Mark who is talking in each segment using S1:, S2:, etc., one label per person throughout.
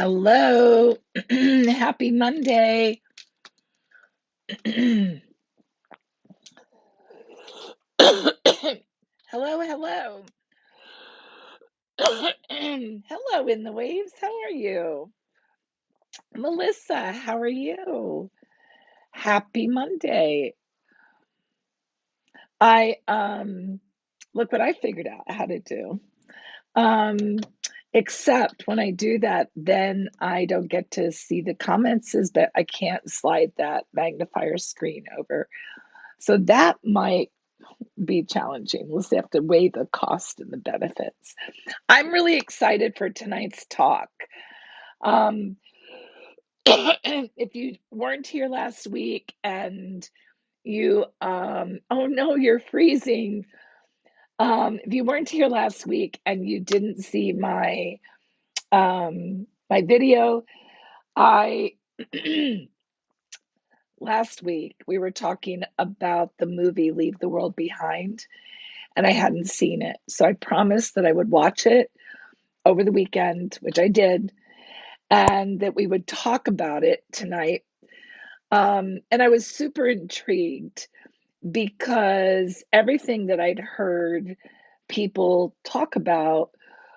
S1: Hello. Happy Monday. Hello, hello. Hello in the waves. How are you? Melissa, how are you? Happy Monday. I look what I figured out how to do. Um except when I do that, then I don't get to see the comments, but I can't slide that magnifier screen over. So that might be challenging. We'll have to weigh the cost and the benefits. I'm really excited for tonight's talk. Um, if you weren't here last week and oh no, you're freezing. If you weren't here last week and you didn't see my video, I last week we were talking about the movie Leave the World Behind, and I hadn't seen it. So I promised that I would watch it over the weekend, which I did, and that we would talk about it tonight. And I was super intrigued because everything that I'd heard people talk about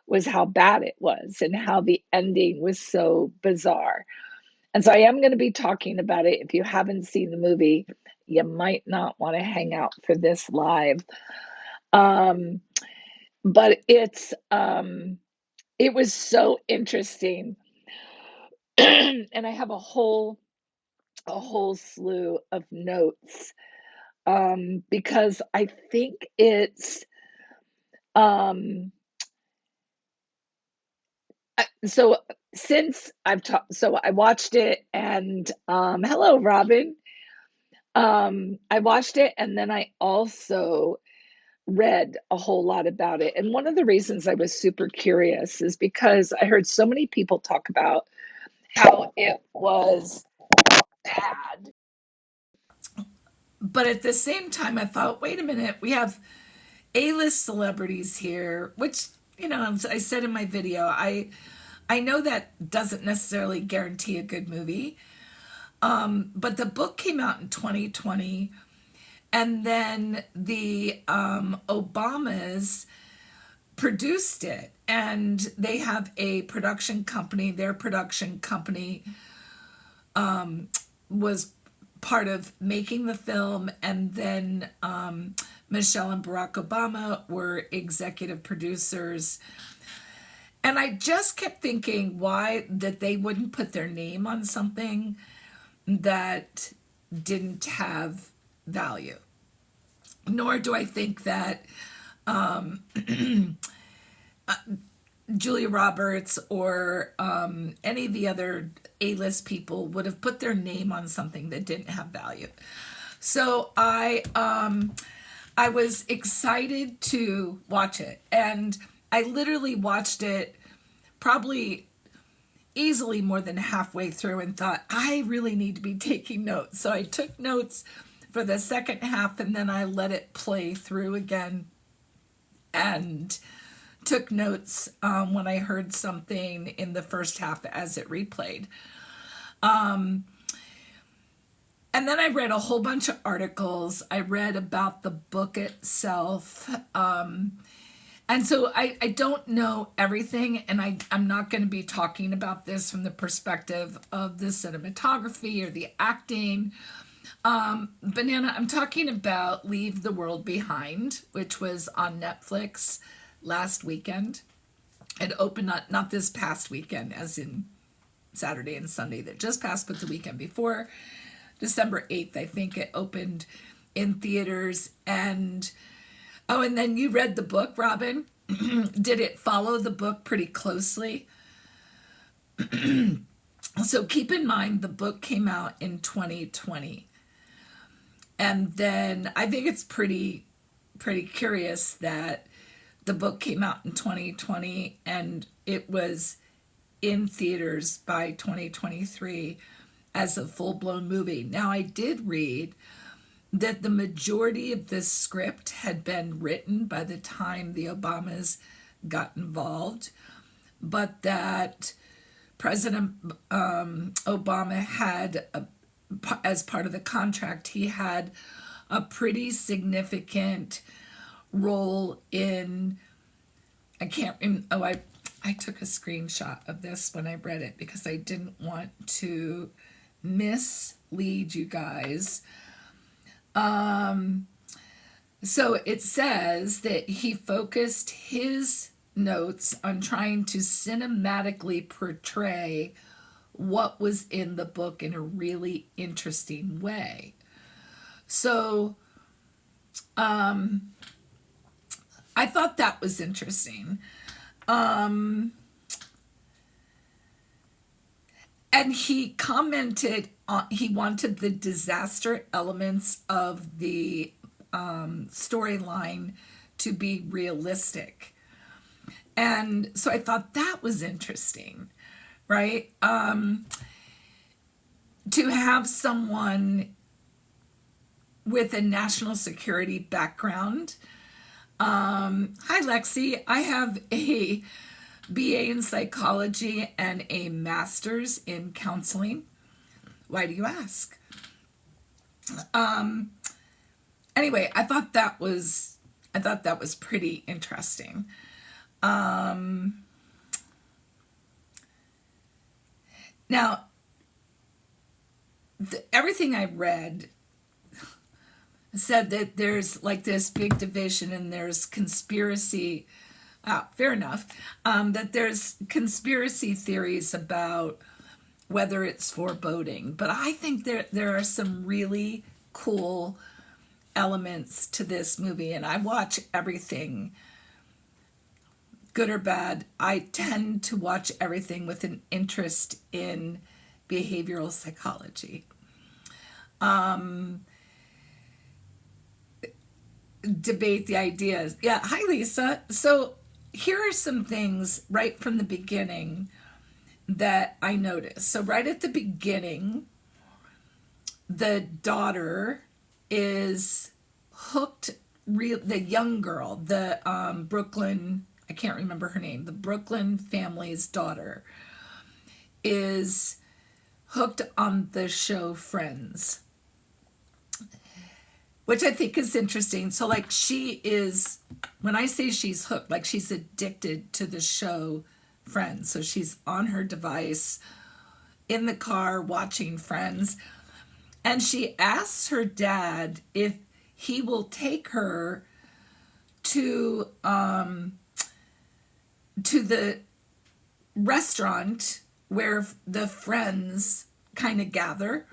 S1: was how bad it was and how the ending was so bizarre. And so I am going to be talking about it. If you haven't seen the movie, you might not want to hang out for this live. Um, but it was so interesting. And I have a whole slew of notes, because I think it's um, so since so I watched it, and hello, Robin. I watched it, and then I also read a whole lot about it. And one of the reasons I was super curious is because I heard so many people talk about how it was bad. But at the same time, I thought, wait a minute, we have A-list celebrities here, which, I said in my video, I know that doesn't necessarily guarantee a good movie. But the book came out in 2020, and then the Obamas produced it, and they have a production company. Their production company was part of making the film, and then Michelle and Barack Obama were executive producers. And I just kept thinking why that they wouldn't put their name on something that didn't have value. Nor do I think that Julia Roberts or any of the other A-list people would have put their name on something that didn't have value. So I was excited to watch it, and I literally watched it probably easily more than halfway through and thought, I really need to be taking notes. So I took notes for the second half, and then I let it play through again and took notes when I heard something in the first half as it replayed. And then I read a whole bunch of articles. I read about the book itself. And so I don't know everything, and I'm not going to be talking about this from the perspective of the cinematography or the acting. Banana, I'm talking about Leave the World Behind, which was on Netflix last weekend. It opened not this past weekend, as in Saturday and Sunday that just passed, but the weekend before, December 8th, I think it opened in theaters. And then you read the book, Robin. Did it follow the book pretty closely? So keep in mind, the book came out in 2020. And then I think it's pretty curious that the book came out in 2020 and it was in theaters by 2023 as a full-blown movie. Now, I did read that the majority of this script had been written by the time the Obamas got involved, but that President Obama had, as part of the contract, he had a pretty significant role in, I can't, oh, I took a screenshot of this when I read it because I didn't want to mislead you guys. So it says that he focused his notes on trying to cinematically portray what was in the book in a really interesting way. So I thought that was interesting. And he commented on, he wanted the disaster elements of the storyline to be realistic. And so I thought that was interesting, right? To have someone with a national security background. Hi, Lexi. I have a BA in psychology and a master's in counseling. Why do you ask? Anyway, I thought that was pretty interesting. Now, everything I read said that there's like this big division and there's conspiracy. Fair enough. That there's conspiracy theories about whether it's foreboding, but I think there are some really cool elements to this movie, and I watch everything, good or bad. I tend to watch everything with an interest in behavioral psychology. Debate the ideas. Yeah, hi Lisa. So here are some things right from the beginning that I noticed. So right at the beginning, the daughter is hooked, the young girl, the Brooklyn, I can't remember her name, the Brooklyn family's daughter is hooked on the show Friends, which I think is interesting. So like she is, when I say she's hooked, like she's addicted to the show Friends. So she's on her device in the car watching Friends. And she asks her dad if he will take her to the restaurant where the friends kind of gather.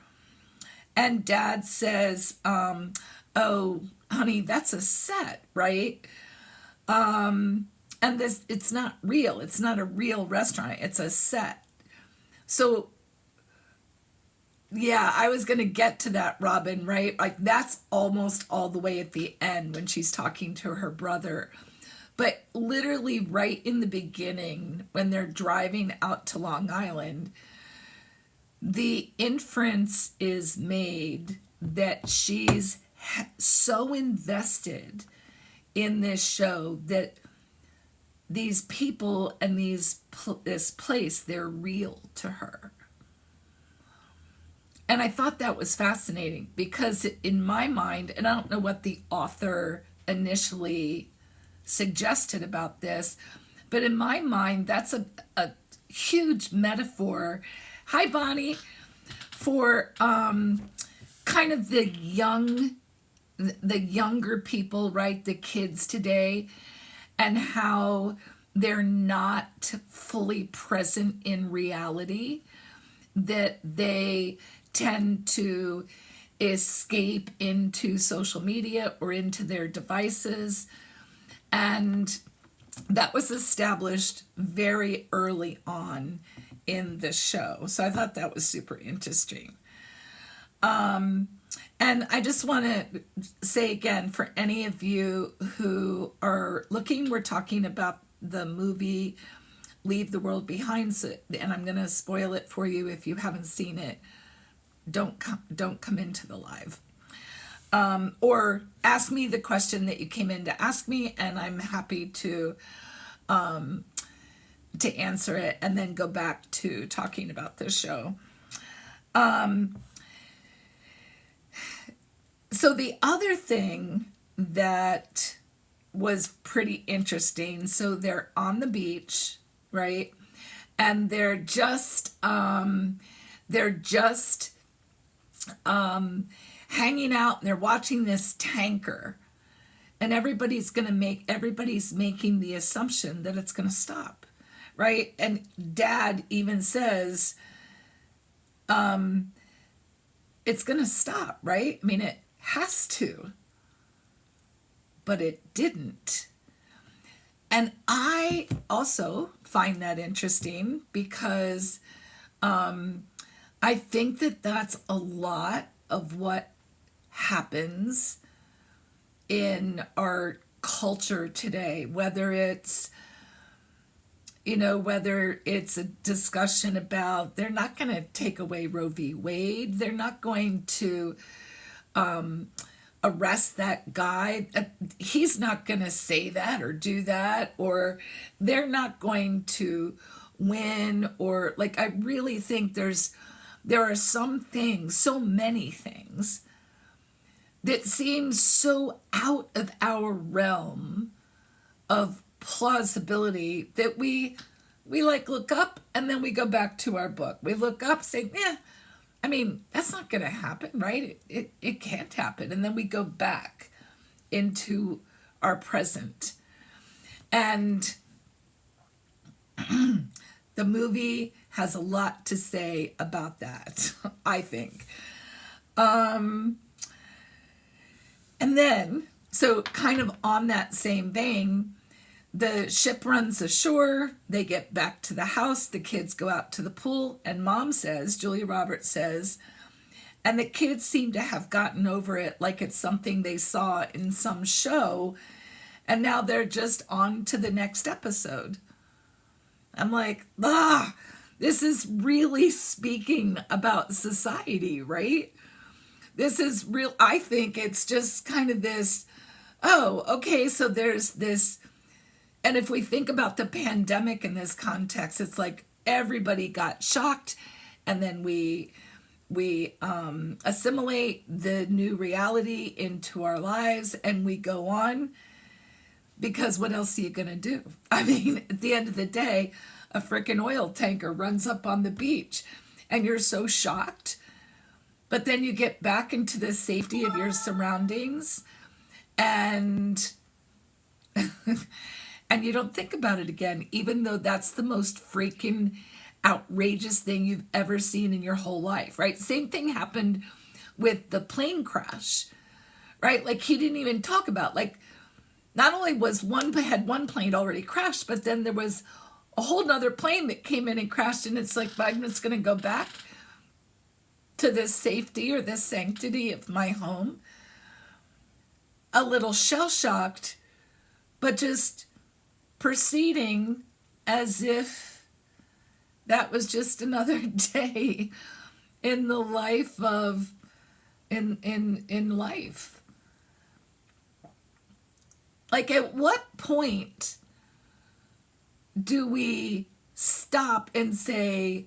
S1: And dad says, oh, honey, that's a set, right? And this, it's not real. It's not a real restaurant. It's a set. So yeah, I was going to get to that, Robin, right? Like that's almost all the way at the end when she's talking to her brother. But literally right in the beginning, when they're driving out to Long Island, the inference is made that she's so invested in this show that these people and this place, they're real to her. And I thought that was fascinating because in my mind, and I don't know what the author initially suggested about this, but in my mind, that's a huge metaphor. Hi, Bonnie. For kind of the younger people, right? The kids today, and how they're not fully present in reality, that they tend to escape into social media or into their devices. And that was established very early on in the show. So I thought that was super interesting. And I just want to say again, for any of you who are looking, we're talking about the movie Leave the World Behind, and I'm going to spoil it for you if you haven't seen it. Don't come into the live. Or ask me the question that you came in to ask me, and I'm happy to to answer it and then go back to talking about the show. So the other thing that was pretty interesting, so they're on the beach, right? And they're just hanging out, and they're watching this tanker, and everybody's making the assumption that it's going to stop, right? And Dad even says, it's going to stop, right? I mean, it has to, but it didn't. And I also find that interesting because I think that that's a lot of what happens in our culture today, whether it's a discussion about they're not going to take away Roe v. Wade, they're not going to arrest that guy, he's not going to say that or do that, or they're not going to win, or like, I really think there are some things, so many things that seem so out of our realm of plausibility that we like look up and then we go back to our book. We look up, say, I mean, that's not going to happen, right? It can't happen. And then we go back into our present. And the movie has a lot to say about that, I think. And then, so kind of on that same vein, the ship runs ashore, they get back to the house, the kids go out to the pool, and Mom says, Julia Roberts says, and the kids seem to have gotten over it like it's something they saw in some show, and now they're just on to the next episode. I'm like, this is really speaking about society, right? This is real. I think it's just kind of this, okay, so there's this. And if we think about the pandemic in this context, it's like everybody got shocked, and then we assimilate the new reality into our lives, and we go on, because what else are you going to do? I mean, at the end of the day, a freaking oil tanker runs up on the beach, and you're so shocked, but then you get back into the safety of your surroundings, and and you don't think about it again, even though that's the most freaking outrageous thing you've ever seen in your whole life, right? Same thing happened with the plane crash, right? Like, he didn't even talk about, like, not only had one plane already crashed, but then there was a whole nother plane that came in and crashed, and it's like, I'm just going to go back to this safety or this sanctity of my home. A little shell-shocked, but just proceeding as if that was just another day in the life of in life. Like, at what point do we stop and say,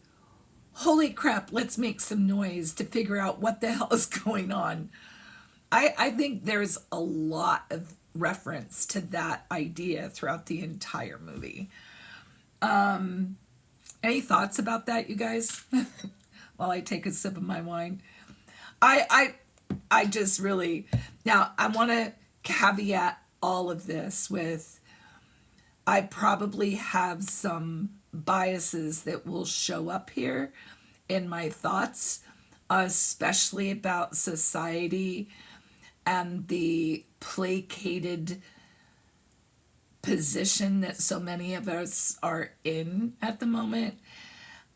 S1: holy crap, let's make some noise to figure out what the hell is going on? I think there's a lot of reference to that idea throughout the entire movie. Any thoughts about that, you guys? While I take a sip of my wine. I just really, now I want to caveat all of this with, I probably have some biases that will show up here in my thoughts, especially about society and the placated position that so many of us are in at the moment.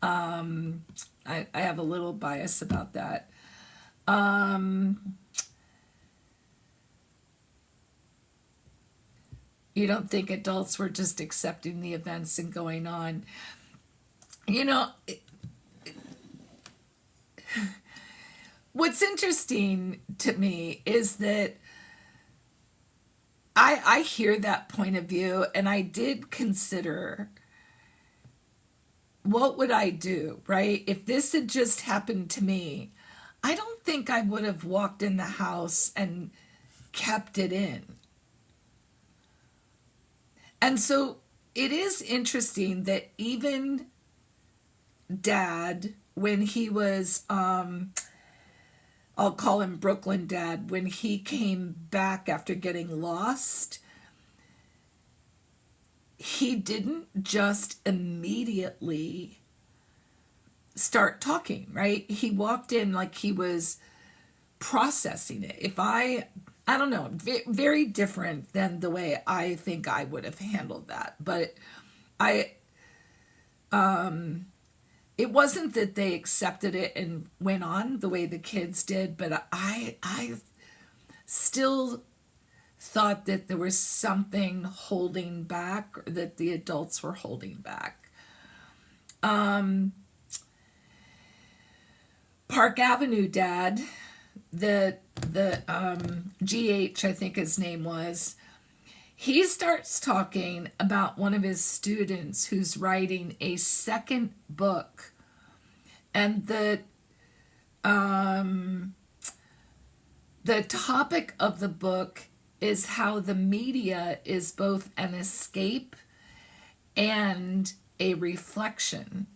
S1: I have a little bias about that. You don't think adults were just accepting the events and going on. What's interesting to me is that I hear that point of view, and I did consider what would I do, right? If this had just happened to me, I don't think I would have walked in the house and kept it in. And so it is interesting that even Dad, when he was, I'll call him Brooklyn Dad, when he came back after getting lost, he didn't just immediately start talking, right? He walked in like he was processing it. If I don't know, very different than the way I think I would have handled that. But it wasn't that they accepted it and went on the way the kids did, but I still thought that there was something holding back, or that the adults were holding back. Park Avenue Dad, the GH, I think his name was, he starts talking about one of his students who's writing a second book, and the topic of the book is how the media is both an escape and a reflection,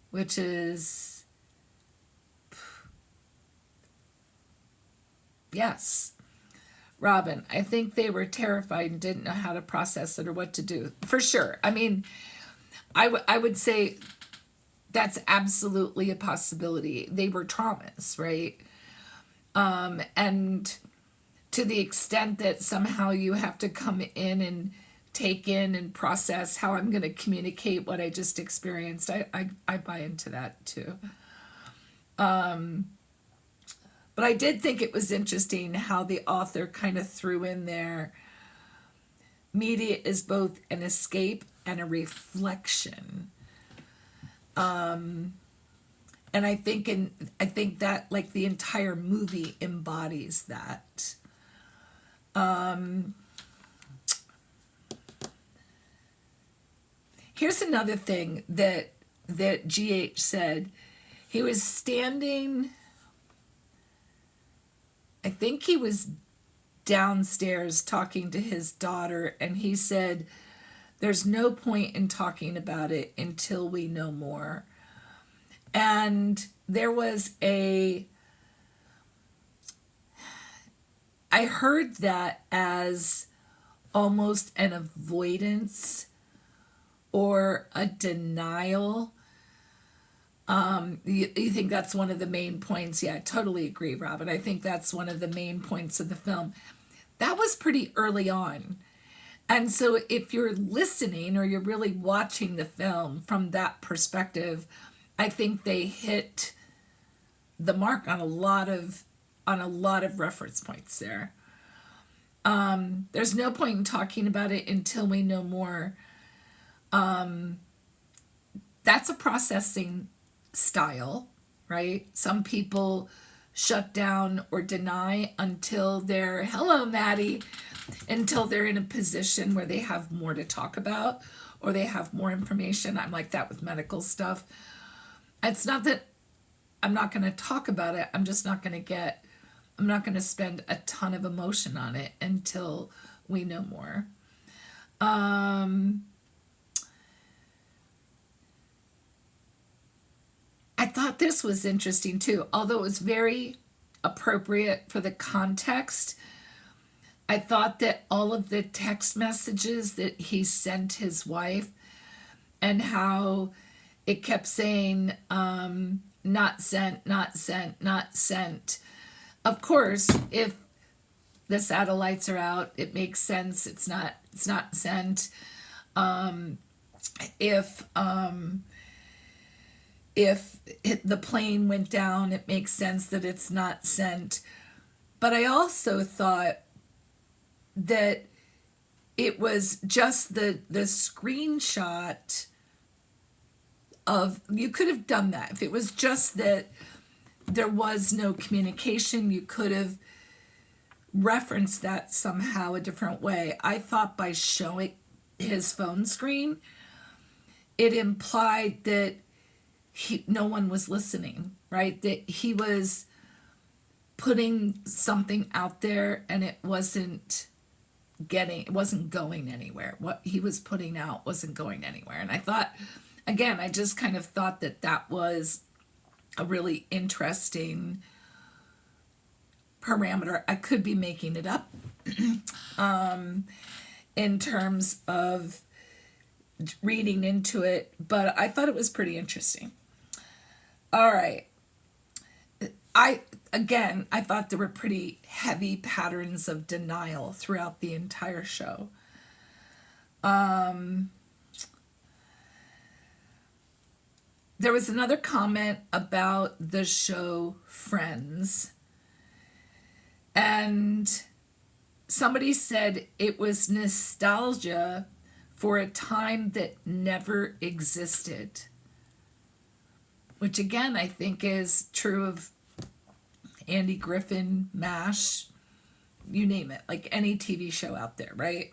S1: which is, yes, Robin, I think they were terrified and didn't know how to process it or what to do. For sure. I mean, I would say that's absolutely a possibility. They were traumas, right? And to the extent that somehow you have to come in and take in and process how I'm going to communicate what I just experienced, I buy into that too. But I did think it was interesting how the author kind of threw in there, media is both an escape and a reflection. And I think that like the entire movie embodies that. Here's another thing that GH said. He was standing, I think he was downstairs talking to his daughter, and he said, there's no point in talking about it until we know more. And there was I heard that as almost an avoidance or a denial. You think that's one of the main points? Yeah, I totally agree, Robin. I think that's one of the main points of the film. That was pretty early on. And so if you're listening or you're really watching the film from that perspective, I think they hit the mark on a lot of reference points there. There's no point in talking about it until we know more. That's a processing style, right? Some people shut down or deny until they're, hello, Maddie, until they're in a position where they have more to talk about or they have more information. I'm like that with medical stuff. It's not that I'm not going to talk about it. I'm just not going to spend a ton of emotion on it until we know more. I thought this was interesting too, although it was very appropriate for the context. I thought that all of the text messages that he sent his wife and how it kept saying, not sent, not sent, not sent. Of course, if the satellites are out, it makes sense. It's not sent. If the plane went down, it makes sense that it's not sent. But I also thought that it was just the screenshot of, you could have done that. If it was just that there was no communication, you could have referenced that somehow a different way. I thought by showing his phone screen, it implied that no one was listening, right? That he was putting something out there and it wasn't going anywhere. What he was putting out wasn't going anywhere. And I thought, again, I just kind of thought that that was a really interesting parameter. I could be making it up in terms of reading into it, but I thought it was pretty interesting. All right. I thought there were pretty heavy patterns of denial throughout the entire show. There was another comment about the show Friends, and somebody said it was nostalgia for a time that never existed, which again I think is true of Andy Griffin, MASH, you name it, like any TV show out there, right?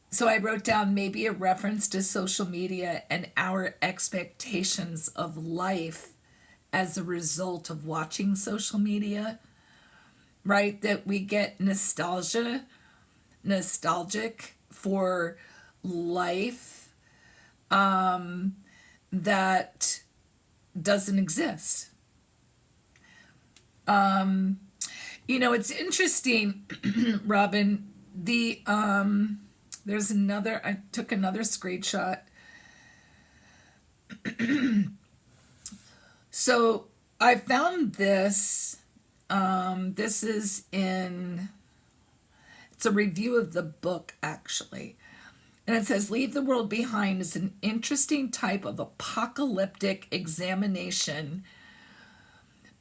S1: So I wrote down maybe a reference to social media and our expectations of life as a result of watching social media, right? That we get nostalgic for life that doesn't exist. It's interesting, Robin, there's I took another screenshot. So I found this, it's a review of the book actually. And it says, Leave the World Behind is an interesting type of apocalyptic examination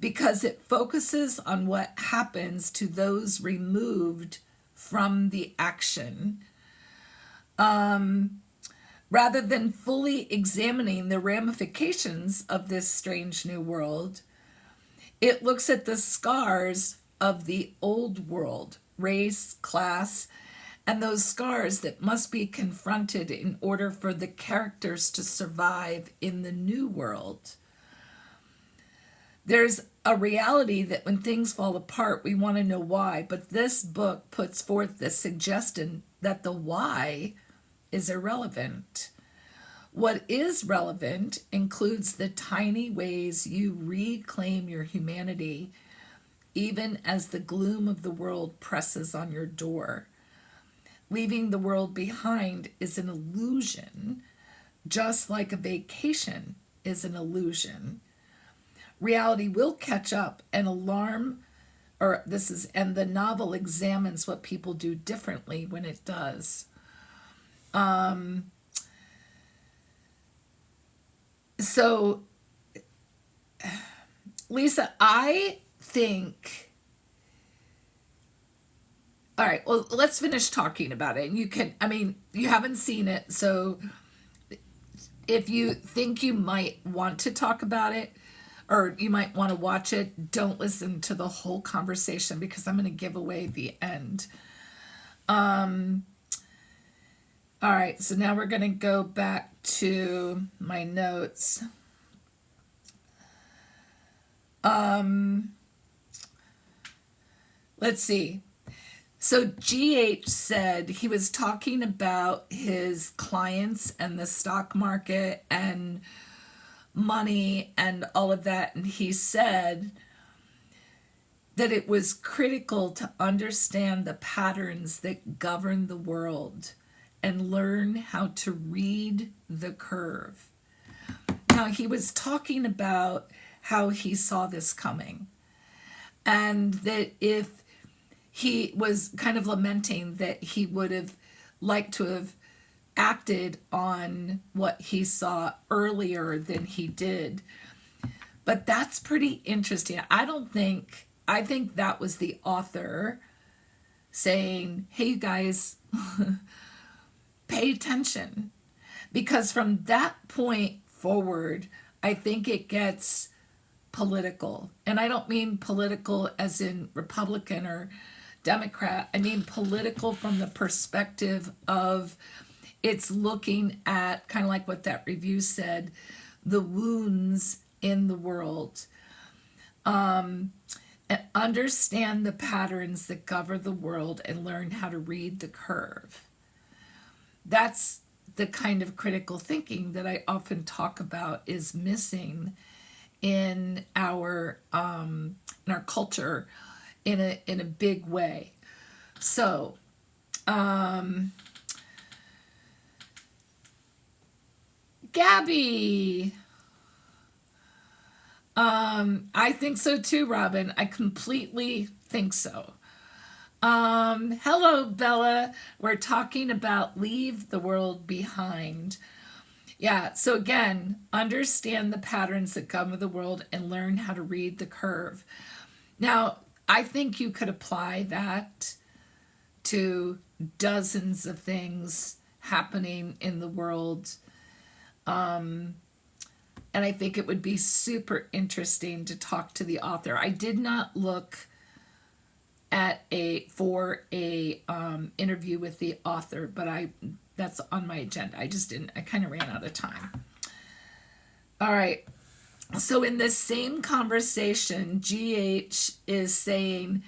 S1: because it focuses on what happens to those removed from the action, rather than fully examining the ramifications of this strange new world. It looks at the scars of the old world, race, class, and those scars that must be confronted in order for the characters to survive in the new world. There's a reality that when things fall apart, we want to know why, but this book puts forth the suggestion that the why is irrelevant. What is relevant includes the tiny ways you reclaim your humanity, even as the gloom of the world presses on your door. Leaving the world behind is an illusion, just like a vacation is an illusion. Reality will catch up and and the novel examines what people do differently when it does. So, Lisa, I think, all right, well, let's finish talking about it. And you haven't seen it, so if you think you might want to talk about it, or you might want to watch it, don't listen to the whole conversation because I'm going to give away the end. All right, so now we're going to go back to my notes. Let's see. So GH said he was talking about his clients and the stock market and money and all of that, and he said that it was critical to understand the patterns that govern the world and learn how to read the curve. Now, he was talking about how he saw this coming, and that if he was kind of lamenting that he would have liked to have acted on what he saw earlier than he did. But that's pretty interesting. I think that was the author saying, hey, you guys, pay attention. Because from that point forward, I think it gets political. And I don't mean political as in Republican or Democrat. I mean political from the perspective of it's looking at, kind of like what that review said, the wounds in the world. And understand the patterns that govern the world and learn how to read the curve. That's the kind of critical thinking that I often talk about is missing in our culture in a big way. So Gabby, I think so too, Robin. I completely think so. Hello, Bella. We're talking about leave the world behind. Yeah, so again, understand the patterns that govern the world and learn how to read the curve. Now, I think you could apply that to dozens of things happening in the world. And I think it would be super interesting to talk to the author. I did not look at for a interview with the author, but that's on my agenda. I just didn't. I kind of ran out of time. All right. So in this same conversation, GH is saying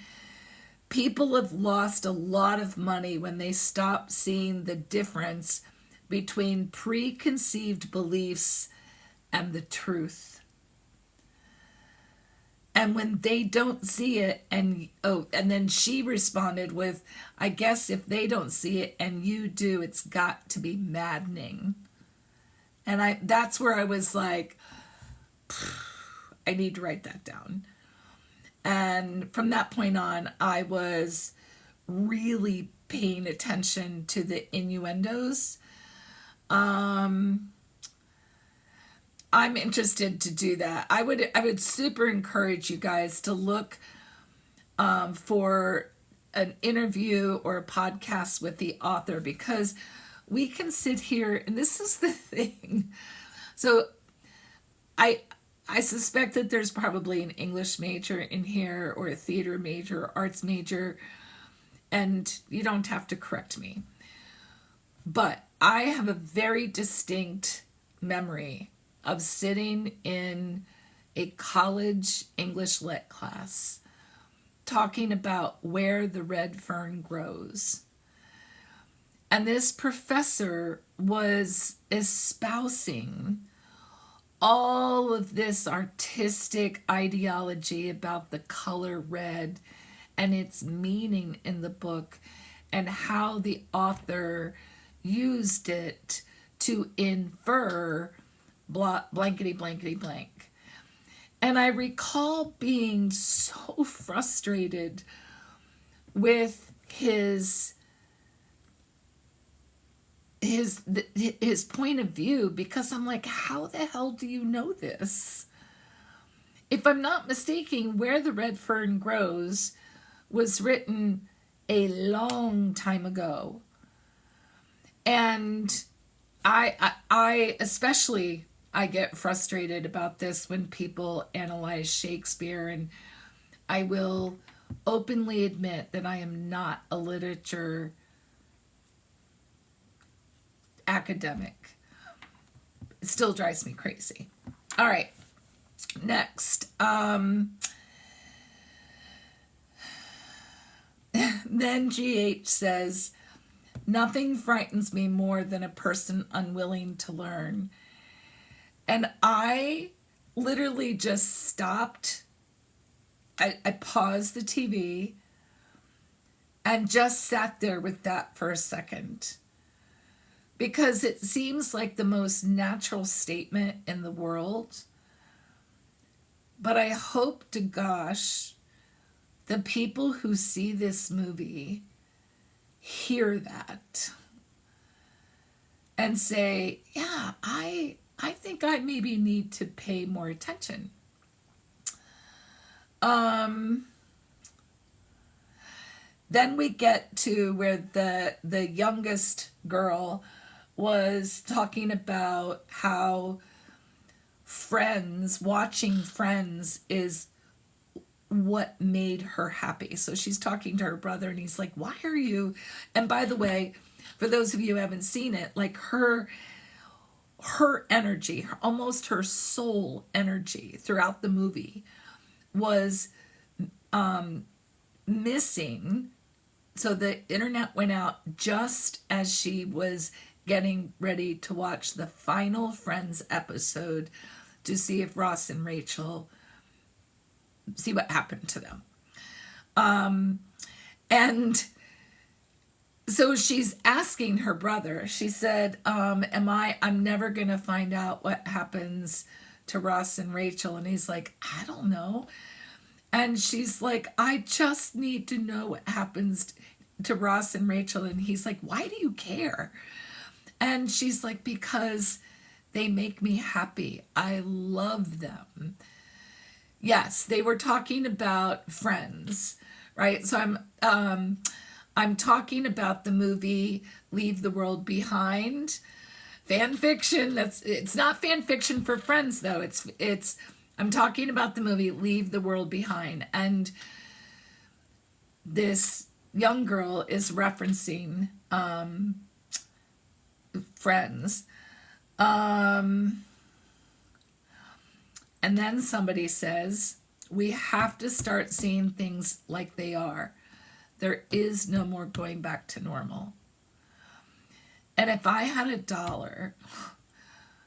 S1: people have lost a lot of money when they stop seeing the difference between preconceived beliefs and the truth. And when they don't see it, and then she responded with, I guess if they don't see it and you do, it's got to be maddening. And that's where I was like, I need to write that down. And from that point on, I was really paying attention to the innuendos. I'm interested to do that. I would super encourage you guys to look for an interview or a podcast with the author, because we can sit here, and this is the thing. So I suspect that there's probably an English major in here, or a theater major, or arts major, and you don't have to correct me. But I have a very distinct memory of sitting in a college English lit class talking about where the red fern grows. And this professor was espousing all of this artistic ideology about the color red and its meaning in the book, and how the author used it to infer blankety blankety blank. And I recall being so frustrated with his point of view, because I'm like, how the hell do you know this? If I'm not mistaken, Where the Red Fern Grows was written a long time ago. And I especially, I get frustrated about this when people analyze Shakespeare, and I will openly admit that I am not a literature academic. It still drives me crazy. All right, next. Then GH says, nothing frightens me more than a person unwilling to learn. And I literally just stopped. I paused the TV and just sat there with that for a second, because it seems like the most natural statement in the world. But I hope to gosh the people who see this movie hear that and say, yeah, I think I maybe need to pay more attention. Then we get to where the youngest girl was talking about how watching Friends is what made her happy. So she's talking to her brother, and he's like, why are you, and by the way, for those of you who haven't seen it, like her energy, almost her soul energy throughout the movie was missing. So the internet went out just as she was getting ready to watch the final Friends episode to see if Ross and Rachel, see what happened to them. And so she's asking her brother, she said, I'm never going to find out what happens to Ross and Rachel. And he's like, I don't know. And she's like, I just need to know what happens to Ross and Rachel. And he's like, why do you care? And she's like, because they make me happy. I love them. Yes, they were talking about Friends, right? So I'm talking about the movie Leave the World Behind. Fan fiction, it's not fan fiction for Friends though. I'm talking about the movie Leave the World Behind, and this young girl is referencing Friends. And then somebody says, we have to start seeing things like they are. There is no more going back to normal. And if I had $1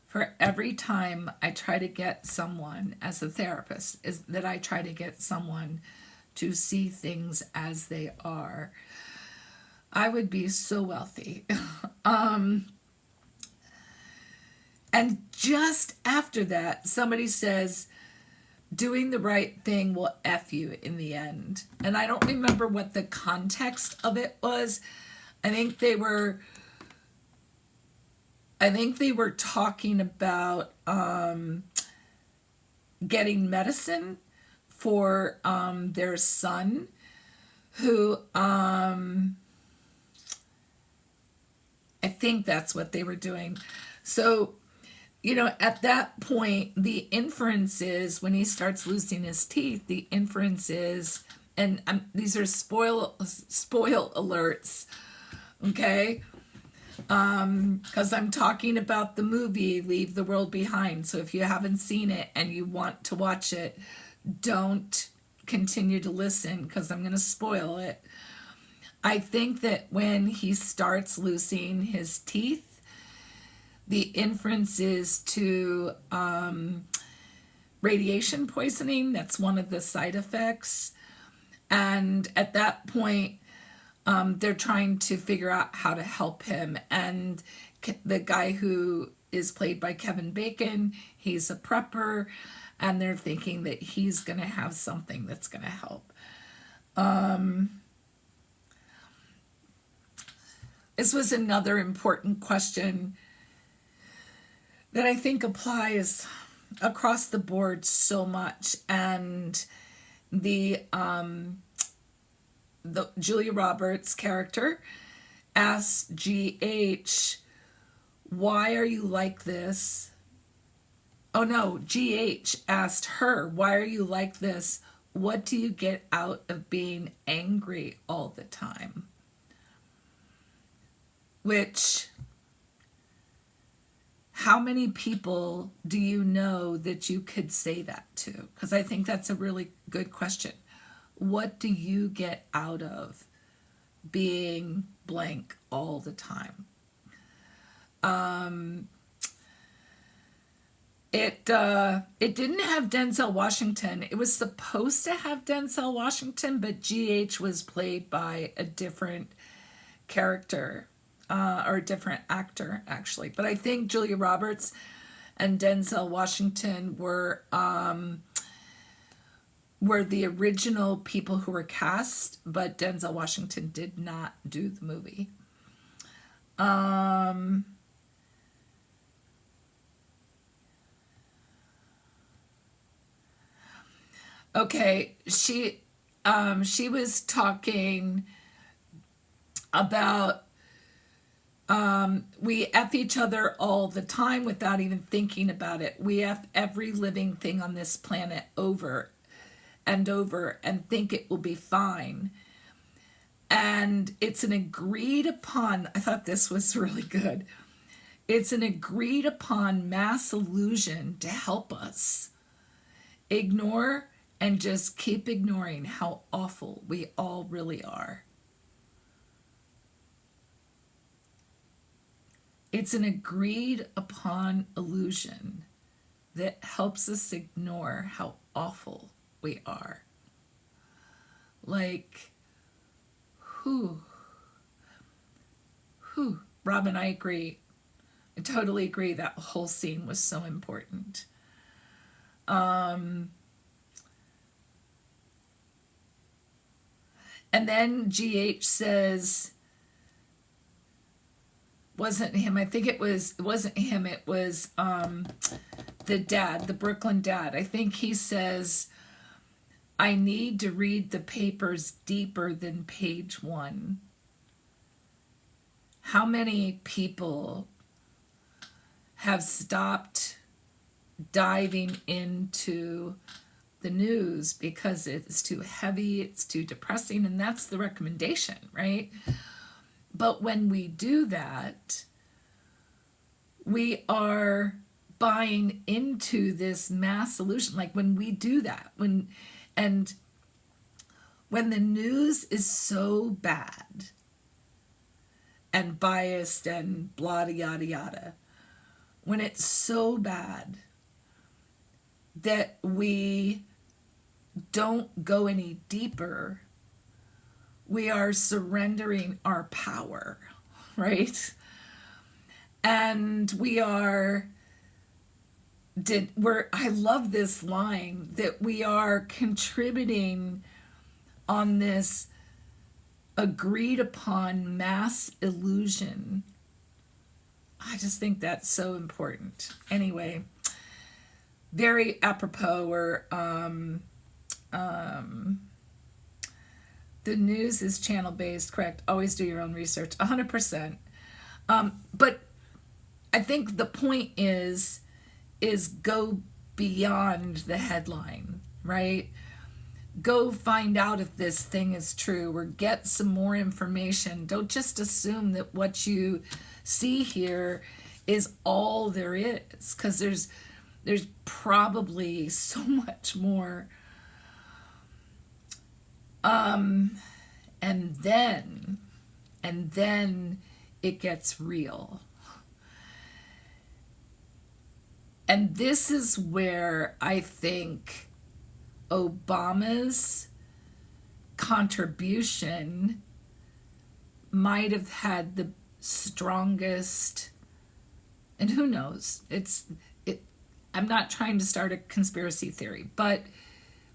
S1: for every time I try to get someone, as a therapist, is that I try to get someone to see things as they are, I would be so wealthy. And just after that, somebody says, doing the right thing will F you in the end. And I don't remember what the context of it was. I think they were talking about getting medicine for their son, who I think that's what they were doing. So, at that point, the inference is, when he starts losing his teeth, the inference is, and these are spoil alerts, okay? Because I'm talking about the movie Leave the World Behind. So if you haven't seen it and you want to watch it, don't continue to listen because I'm going to spoil it. I think that when he starts losing his teeth, the inference is to radiation poisoning. That's one of the side effects. And at that point, they're trying to figure out how to help him. And the guy who is played by Kevin Bacon, he's a prepper, and they're thinking that he's going to have something that's going to help. This was another important question that I think applies across the board so much. And the Julia Roberts character asks GH, why are you like this? Oh no, GH asked her, why are you like this? What do you get out of being angry all the time? Which, how many people do you know that you could say that to? Because I think that's a really good question. What do you get out of being blank all the time? It didn't have Denzel Washington. It was supposed to have Denzel Washington, but GH was played by a different character, or a different actor, actually. But I think Julia Roberts and Denzel Washington were the original people who were cast, but Denzel Washington did not do the movie. Okay, she was talking about we F each other all the time without even thinking about it. We F every living thing on this planet over and over and think it will be fine. And And it's an agreed upon, I thought this was really good. It's an agreed upon mass illusion to help us ignore and just keep ignoring how awful we all really are. It's an agreed upon illusion that helps us ignore how awful we are. Like, Robin, I agree. I totally agree. That whole scene was so important. And then GH says, wasn't him, I think it wasn't him, it was the dad, the Brooklyn dad. I think he says, I need to read the papers deeper than page 1. How many people have stopped diving into the news because it's too heavy, it's too depressing, and that's the recommendation, right? But when we do that, we are buying into this mass illusion. Like when we do that, when the news is so bad and biased and blah, yada, yada, when it's so bad that we don't go any deeper, we are surrendering our power, right? And I love this line, that we are contributing on this agreed upon mass illusion. I just think that's so important. Anyway, very apropos, or the news is channel based, correct? Always do your own research, 100%. But I think the point is go beyond the headline, right? Go find out if this thing is true, or get some more information. Don't just assume that what you see here is all there is, because there's probably so much more. And then it gets real. And this is where I think Obama's contribution might have had the strongest, and who knows, I'm not trying to start a conspiracy theory,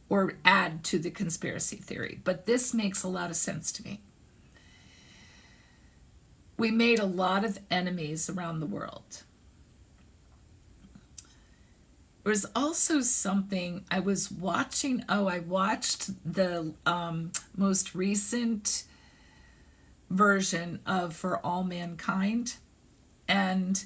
S1: or add to the conspiracy theory, but this makes a lot of sense to me. We made a lot of enemies around the world. There was also something I was watching. I watched the most recent version of For All Mankind. And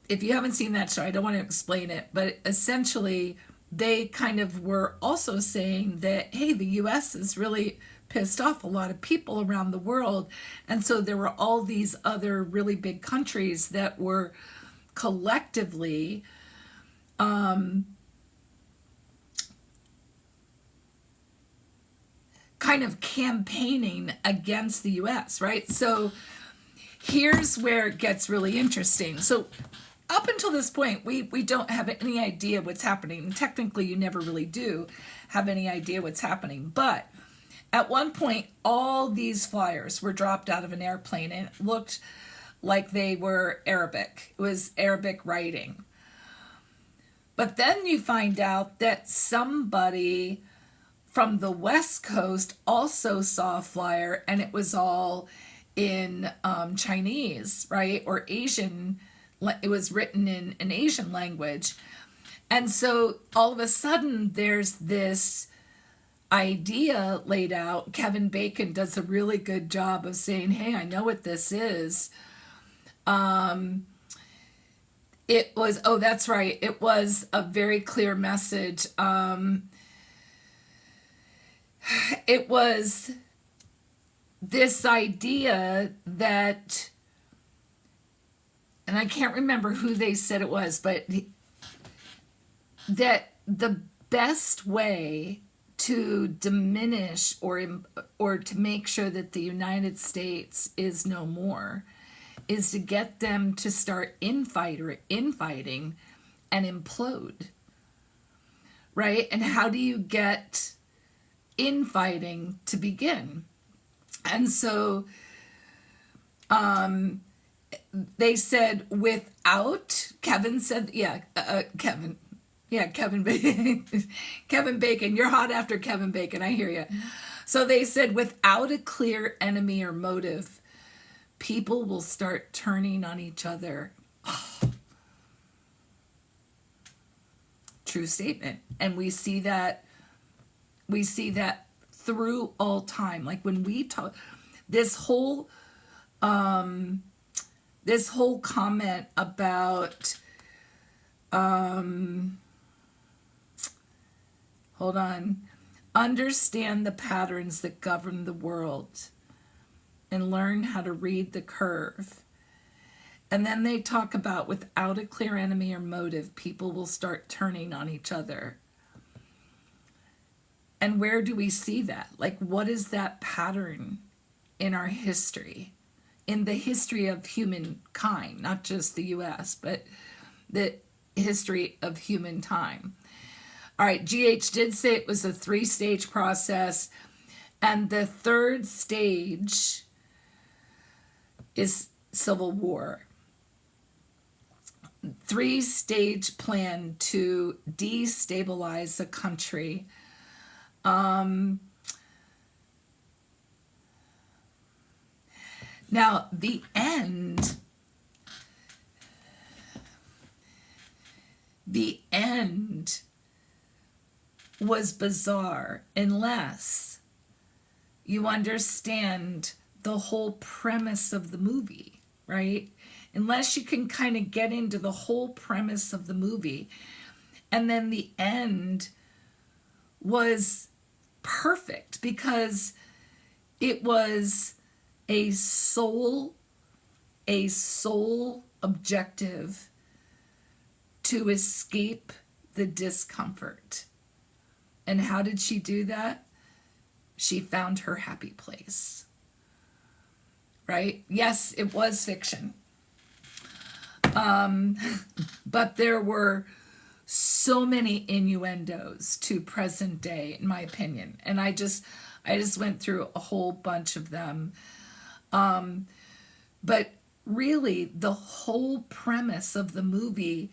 S1: if you haven't seen that show, I don't want to explain it, but essentially they kind of were also saying that, hey, the US is really pissed off a lot of people around the world. And so there were all these other really big countries that were collectively kind of campaigning against the US, right? So here's where it gets really interesting. So up until this point, we don't have any idea what's happening. And technically, you never really do have any idea what's happening. But at one point, all these flyers were dropped out of an airplane, and it looked like they were Arabic. It was Arabic writing. But then you find out that somebody from the West Coast also saw a flyer, and it was all in Chinese, right? Or Asian. It was written in an Asian language. And so all of a sudden there's this idea laid out. Kevin Bacon does a really good job of saying, hey, I know what this is. It was, that's right. It was a very clear message. it was this idea that, and I can't remember who they said it was, but that the best way to diminish or to make sure that the United States is no more is to get them to start infighting and implode, right? And how do you get infighting to begin? And so they said without, Kevin said, Kevin Bacon. Kevin Bacon, you're hot after Kevin Bacon, I hear you. So they said without a clear enemy or motive, people will start turning on each other. Oh. True statement. And we see that through all time. Like when we talk, this whole comment about hold on, understand the patterns that govern the world and learn how to read the curve. And then they talk about without a clear enemy or motive, people will start turning on each other. And where do we see that? Like, what is that pattern in our history? In the history of humankind, not just the US, but the history of human time. All right, GH did say it was a 3-stage process. And the 3rd stage is civil war. 3-stage plan to destabilize a country. Now, the end was bizarre unless you understand the whole premise of the movie, right? Unless you can kind of get into the whole premise of the movie. And then the end was perfect because it was a sole objective to escape the discomfort. And how did she do that? She found her happy place. Right? Yes, it was fiction. But there were so many innuendos to present day, in my opinion. And I just went through a whole bunch of them. But really, the whole premise of the movie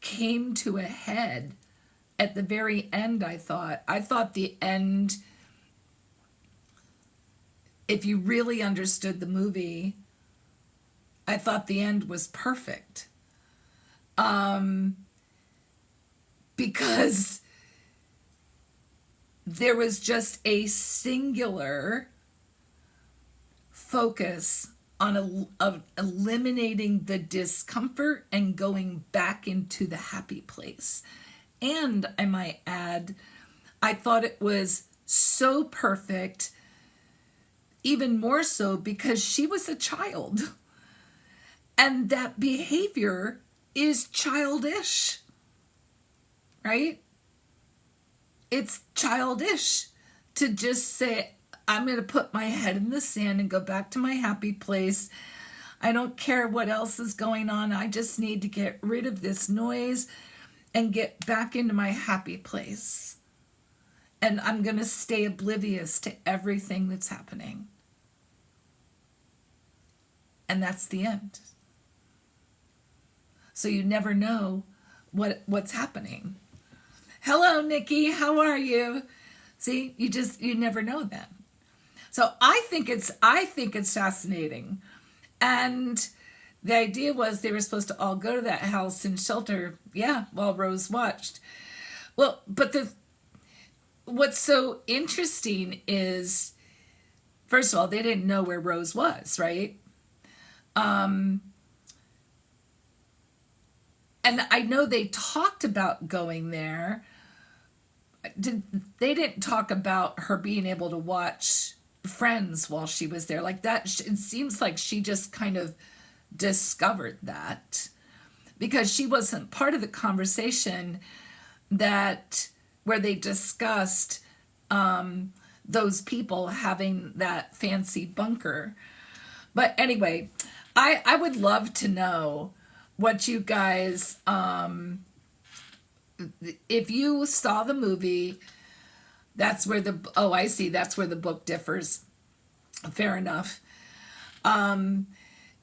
S1: came to a head at the very end, I thought. I thought the end, if you really understood the movie, I thought the end was perfect. Because there was just a singular focus on eliminating the discomfort and going back into the happy place. And I might add, I thought it was so perfect, even more so because she was a child. And that behavior is childish, right? It's childish to just say, I'm going to put my head in the sand and go back to my happy place. I don't care what else is going on. I just need to get rid of this noise and get back into my happy place. And I'm going to stay oblivious to everything that's happening. And that's the end. So you never know what's happening. Hello, Nikki. How are you? See, you never know that. So I think it's fascinating. And the idea was they were supposed to all go to that house and shelter, while Rose watched. Well, but what's so interesting is, first of all, they didn't know where Rose was, right? And I know they talked about going there, they didn't talk about her being able to watch Friends while she was there like that. It seems like she just kind of discovered that because she wasn't part of the conversation that where they discussed those people having that fancy bunker. But anyway, I would love to know what you guys, if you saw the movie, that's where I see, that's where the book differs. Fair enough. And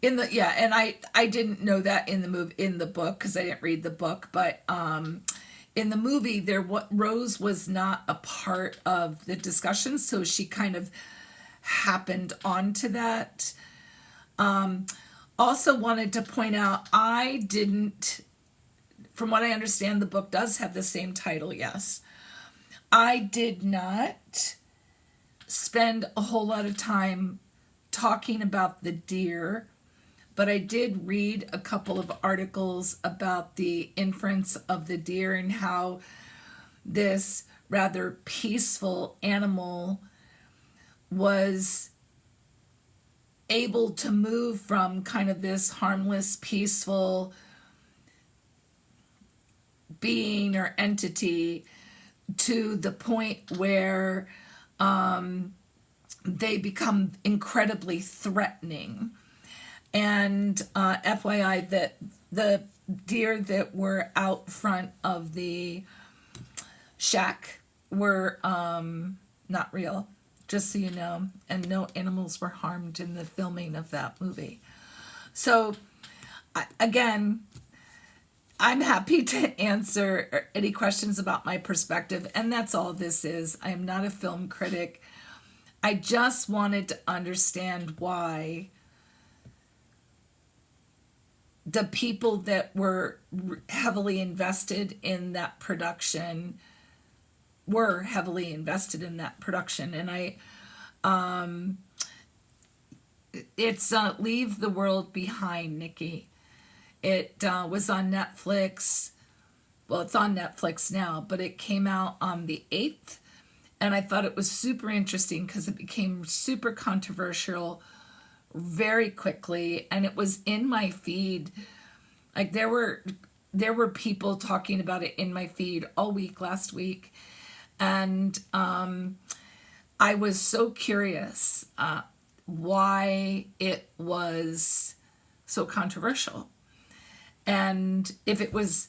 S1: I didn't know that in the book because I didn't read the book, but in the movie Rose was not a part of the discussion, so she kind of happened onto that. Also wanted to point out, I didn't, from what I understand, the book does have the same title, yes. I did not spend a whole lot of time talking about the deer, but I did read a couple of articles about the inference of the deer and how this rather peaceful animal was able to move from kind of this harmless, peaceful being or entity to the point where they become incredibly threatening. And FYI, that the deer that were out front of the shack were not real, just so you know, and no animals were harmed in the filming of that movie. So again, I'm happy to answer any questions about my perspective, and that's all this is. I am not a film critic. I just wanted to understand why the people that were heavily invested in that production were heavily invested in that production. And it's Leave the World Behind, Nikki. It was on Netflix. Well, it's on Netflix now, but it came out on the 8th. And I thought it was super interesting because it became super controversial very quickly. And it was in my feed. Like there were people talking about it in my feed all week last week. And I was so curious why it was so controversial. And if it was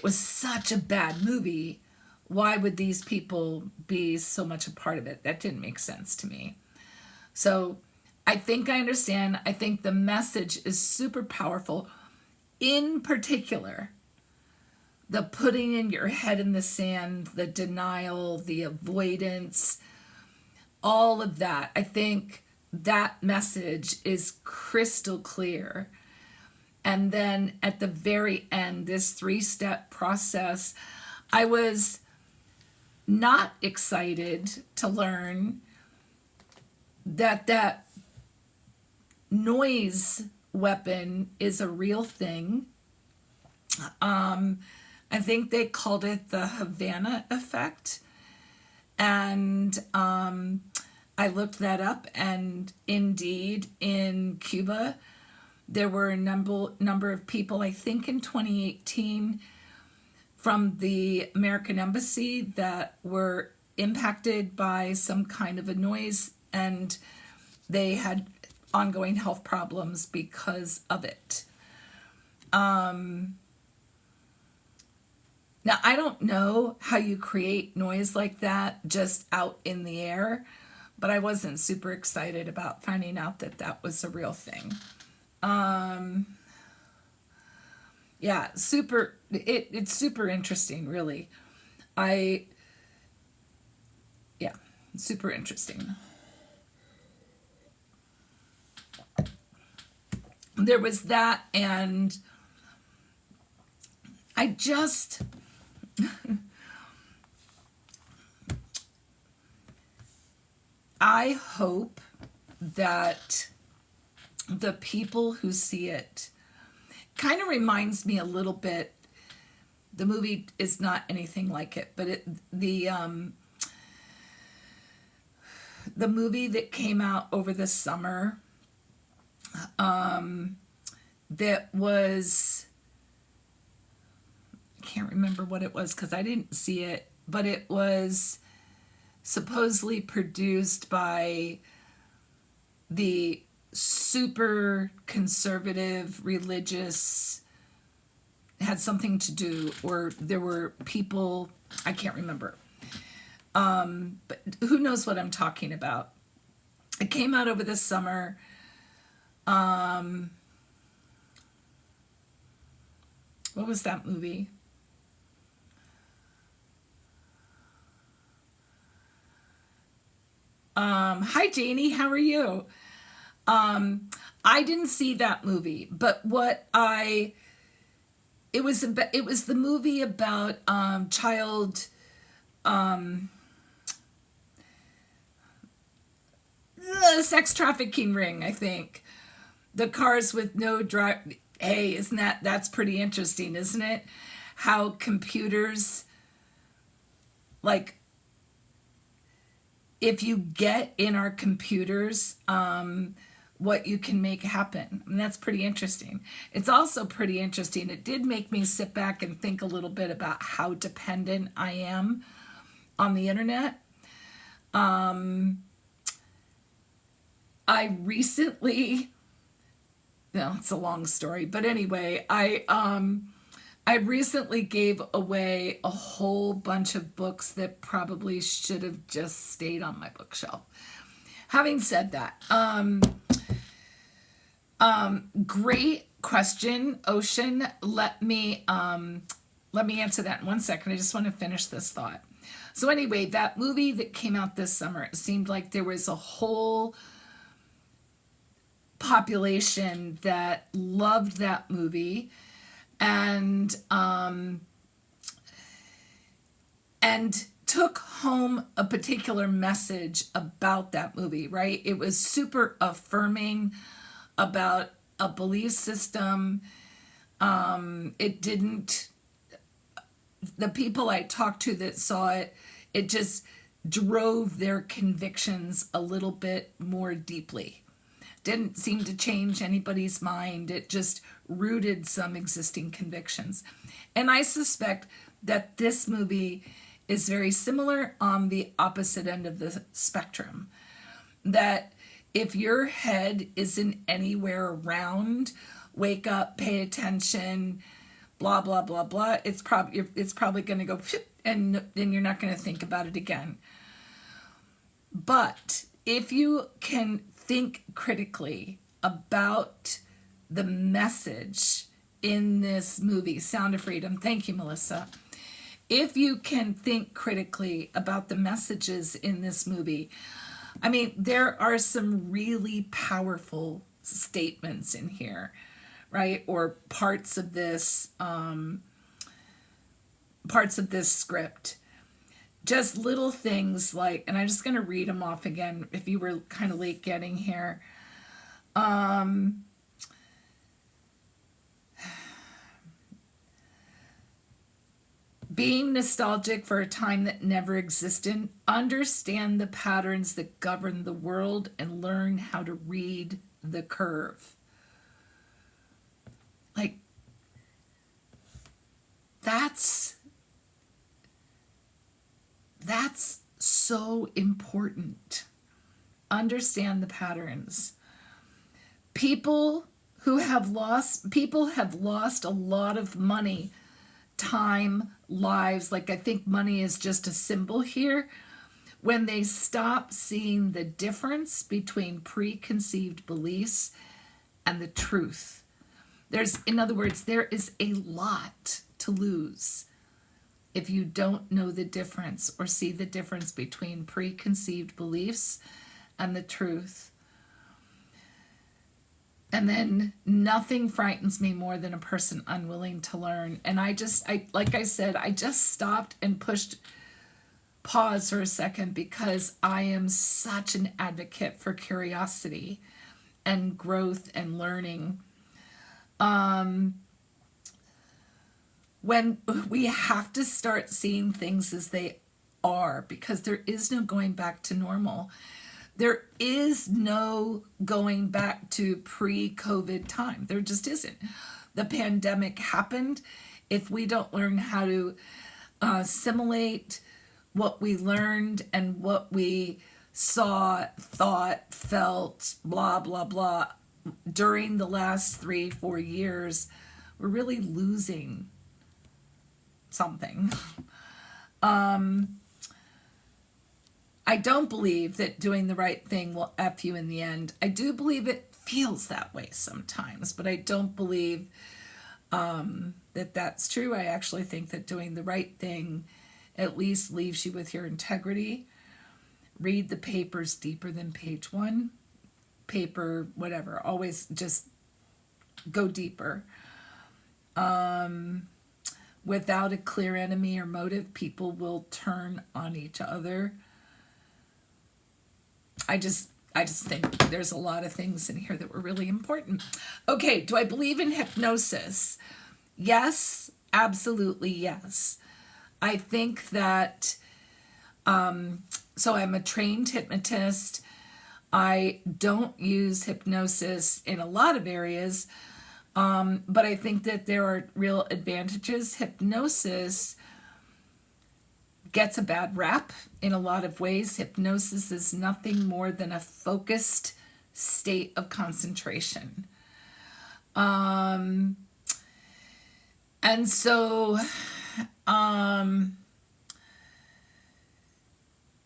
S1: such a bad movie, why would these people be so much a part of it? That didn't make sense to me. So I think I understand. I think the message is super powerful. In particular, the putting in your head in the sand, the denial, the avoidance, all of that. I think that message is crystal clear. And then at the very end, this 3-step process, I was not excited to learn that noise weapon is a real thing. I think they called it the Havana effect. And I looked that up, and indeed in Cuba, there were a number of people, I think in 2018, from the American Embassy that were impacted by some kind of a noise, and they had ongoing health problems because of it. Now, I don't know how you create noise like that just out in the air, but I wasn't super excited about finding out that that was a real thing. Yeah, it's super interesting, really. Super interesting. There was that, and I just I hope that the people who see it kind of reminds me a little bit The movie is not anything like it, but the movie that came out over the summer, that was, I can't remember what it was because I didn't see it, but it was supposedly produced by the super conservative religious, had something to do, or there were people, I can't remember. But who knows what I'm talking about. It came out over the summer. What was that movie? Hi Janie, how are you? I didn't see that movie, but it was the movie about child sex trafficking ring, I think. The cars with no drive. Hey, that's pretty interesting, isn't it? How computers, like, if you get in our computers, what you can make happen. And that's pretty interesting. It's also pretty interesting. It did make me sit back and think a little bit about how dependent I am on the internet. I recently, no, it's a long story, but anyway, I recently gave away a whole bunch of books that probably should have just stayed on my bookshelf. Having said that, great question, Ocean. Let me answer that in 1 second. I just want to finish this thought. So anyway, that movie that came out this summer, it seemed like there was a whole population that loved that movie and took home a particular message about that movie, right? It was super affirming about a belief system. It didn't, the people I talked to that saw it, it just drove their convictions a little bit more deeply. Didn't seem to change anybody's mind. It just rooted some existing convictions. And I suspect that this movie is very similar on the opposite end of the spectrum. That if your head isn't anywhere around, wake up, pay attention, blah, blah, blah, blah, it's probably going to go, and then you're not going to think about it again. But if you can think critically about the message in this movie, Sound of Freedom, thank you, Melissa. If you can think critically about the messages in this movie, I mean, there are some really powerful statements in here, right? Or parts of this script. Just little things like, and I'm just going to read them off again if you were kind of late getting here. Being nostalgic for a time that never existed, understand the patterns that govern the world and learn how to read the curve. Like, that's so important. Understand the patterns. People have lost a lot of money, time, lives. Like, I think money is just a symbol here. When they stop seeing the difference between preconceived beliefs and the truth. In other words, there is a lot to lose if you don't know the difference or see the difference between preconceived beliefs and the truth. And then nothing frightens me more than a person unwilling to learn. And like I said, I just stopped and pushed pause for a second because I am such an advocate for curiosity and growth and learning. when we have to start seeing things as they are, because there is no going back to normal. There is no going back to pre-COVID time. There just isn't. The pandemic happened. If we don't learn how to assimilate what we learned and what we saw, thought, felt, blah, blah, blah, during the last 3-4 years, we're really losing something. I don't believe that doing the right thing will F you in the end. I do believe it feels that way sometimes, but I don't believe that that's true. I actually think that doing the right thing at least leaves you with your integrity. Read the papers deeper than page 1. Paper, whatever. Always just go deeper. Without a clear enemy or motive, people will turn on each other. I just think there's a lot of things in here that were really important. Okay, do I believe in hypnosis? Yes, absolutely yes. I think that, so I'm a trained hypnotist. I don't use hypnosis in a lot of areas, but I think that there are real advantages. Hypnosis gets a bad rap in a lot of ways. Hypnosis is nothing more than a focused state of concentration. And so,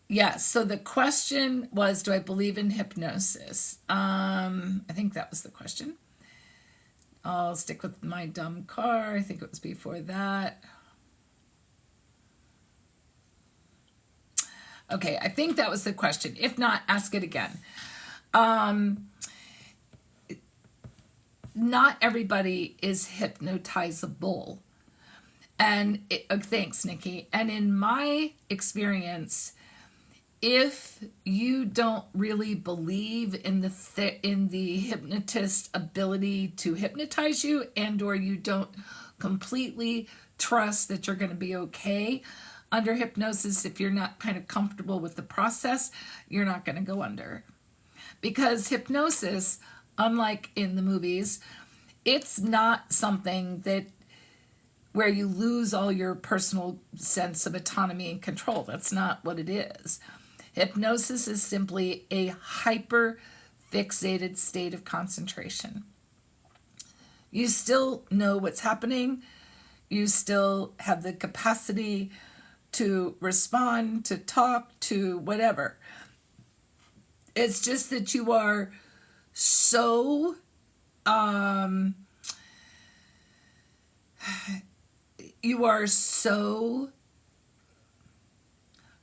S1: yes, so the question was, do I believe in hypnosis? I think that was the question. I'll stick with my dumb car. I think it was before that. Okay, I think that was the question. If not, ask it again. Not everybody is hypnotizable. And thanks, Nikki. And in my experience, if you don't really believe in the hypnotist's ability to hypnotize you, and or you don't completely trust that you're going to be okay under hypnosis, if you're not kind of comfortable with the process, you're not going to go under. Because hypnosis, unlike in the movies, it's not something that where you lose all your personal sense of autonomy and control. That's not what it is. Hypnosis is simply a hyper-fixated state of concentration. You still know what's happening. You still have the capacity to respond, to talk, to whatever. It's just that you are so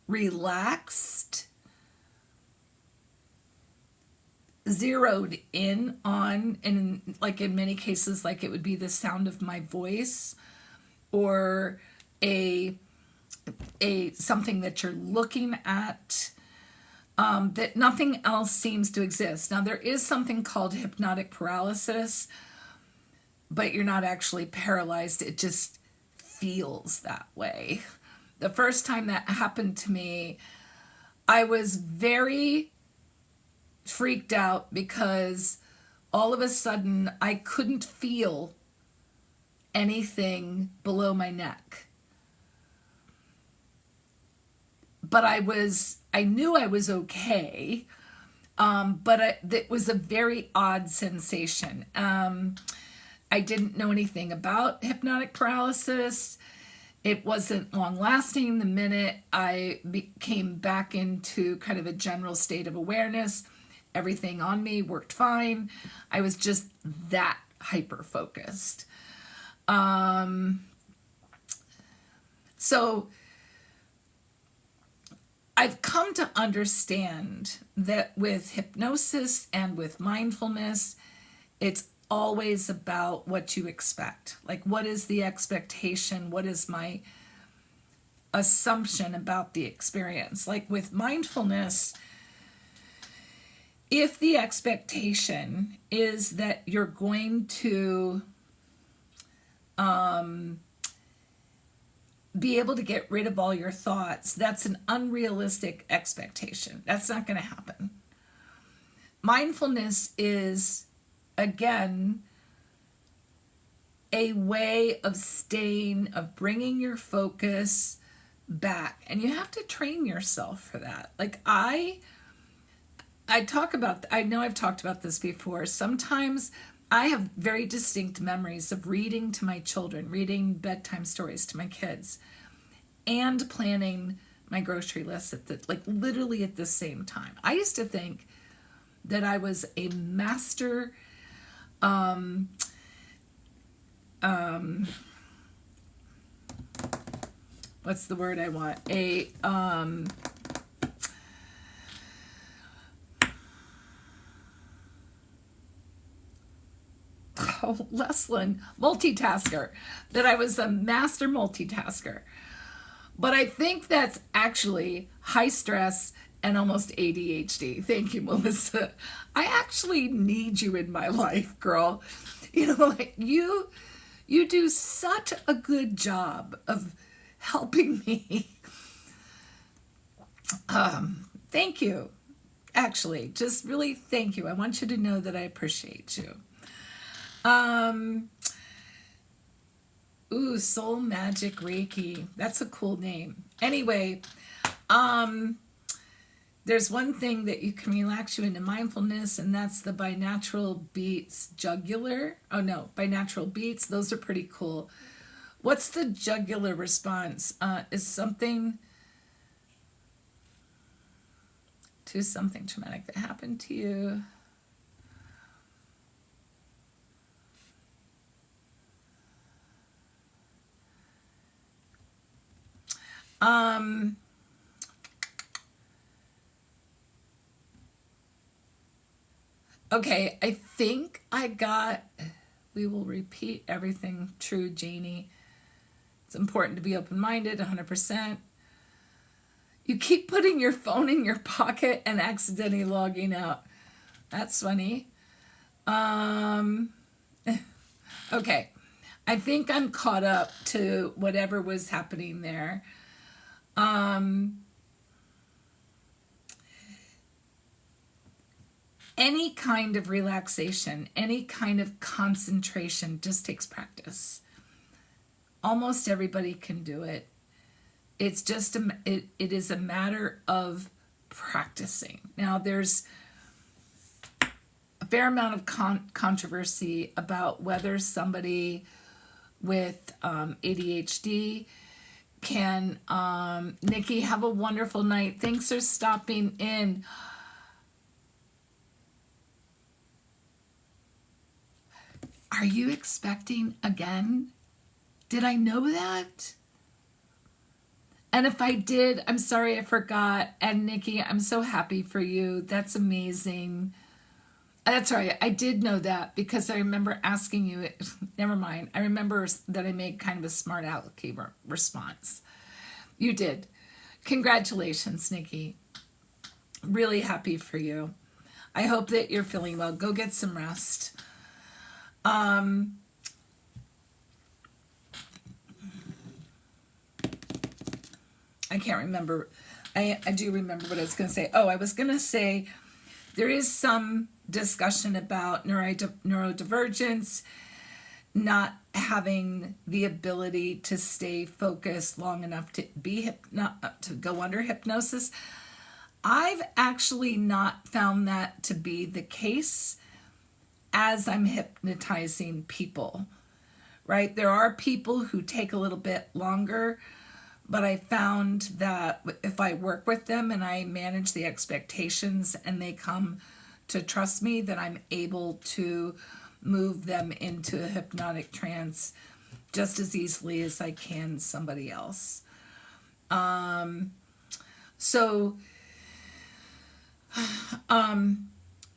S1: relaxed, zeroed in on, and like in many cases, like it would be the sound of my voice, or a something that you're looking at, that nothing else seems to exist. Now, there is something called hypnotic paralysis, but you're not actually paralyzed. It just feels that way. The first time that happened to me, I was very freaked out because all of a sudden I couldn't feel anything below my neck. But I knew I was okay, but it was a very odd sensation. I didn't know anything about hypnotic paralysis. It wasn't long lasting. The minute I came back into kind of a general state of awareness, everything on me worked fine. I was just that hyper focused. So I've come to understand that with hypnosis and with mindfulness, it's always about what you expect. Like, what is the expectation? What is my assumption about the experience? Like with mindfulness, if the expectation is that you're going to be able to get rid of all your thoughts, that's an unrealistic expectation. That's not going to happen. Mindfulness is, again, a way of bringing your focus back. And you have to train yourself for that. Like I know I've talked about this before. Sometimes I have very distinct memories of reading to my children, reading bedtime stories to my kids, and planning my grocery list literally at the same time. I used to think that I was a master what's the word I want? Leslyn, multitasker, that I was a master multitasker. But I think that's actually high stress and almost ADHD. Thank you, Melissa. I actually need you in my life, girl. You do such a good job of helping me. Thank you. Actually, just really thank you. I want you to know that I appreciate you. Soul Magic Reiki. That's a cool name. Anyway, there's one thing that you can relax you into mindfulness, and that's the binaural beats jugular. Oh no, binaural beats. Those are pretty cool. What's the jugular response? Is something traumatic that happened to you? Okay, I think we will repeat everything true, Janie. It's important to be open-minded, 100%. You keep putting your phone in your pocket and accidentally logging out. That's funny. Okay, I think I'm caught up to whatever was happening there. Any kind of relaxation, any kind of concentration just takes practice. Almost everybody can do it. It's just it is a matter of practicing. Now, there's a fair amount of controversy about whether somebody with ADHD can, Nikki, have a wonderful night. Thanks for stopping in. Are you expecting again? Did I know that? And if I did, I'm sorry I forgot. And Nikki, I'm so happy for you. That's amazing. That's right. I did know that because I remember asking you. Never mind. I remember that I made kind of a smart alecky response. You did. Congratulations, Nikki. Really happy for you. I hope that you're feeling well. Go get some rest. I can't remember. I do remember what I was going to say. Oh, I was going to say there is some discussion about neurodivergence, not having the ability to stay focused long enough to to go under hypnosis. I've actually not found that to be the case as I'm hypnotizing people, right? There are people who take a little bit longer, but I found that if I work with them and I manage the expectations and they come to trust me, that I'm able to move them into a hypnotic trance just as easily as I can somebody else.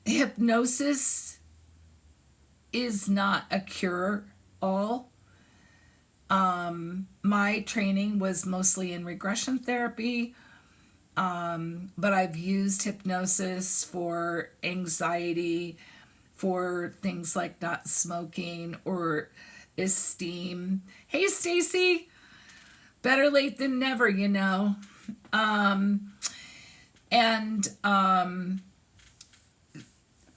S1: Hypnosis is not a cure-all. My training was mostly in regression therapy, but I've used hypnosis for anxiety, for things like not smoking or esteem. Hey, Stacy. better late than never, you know. And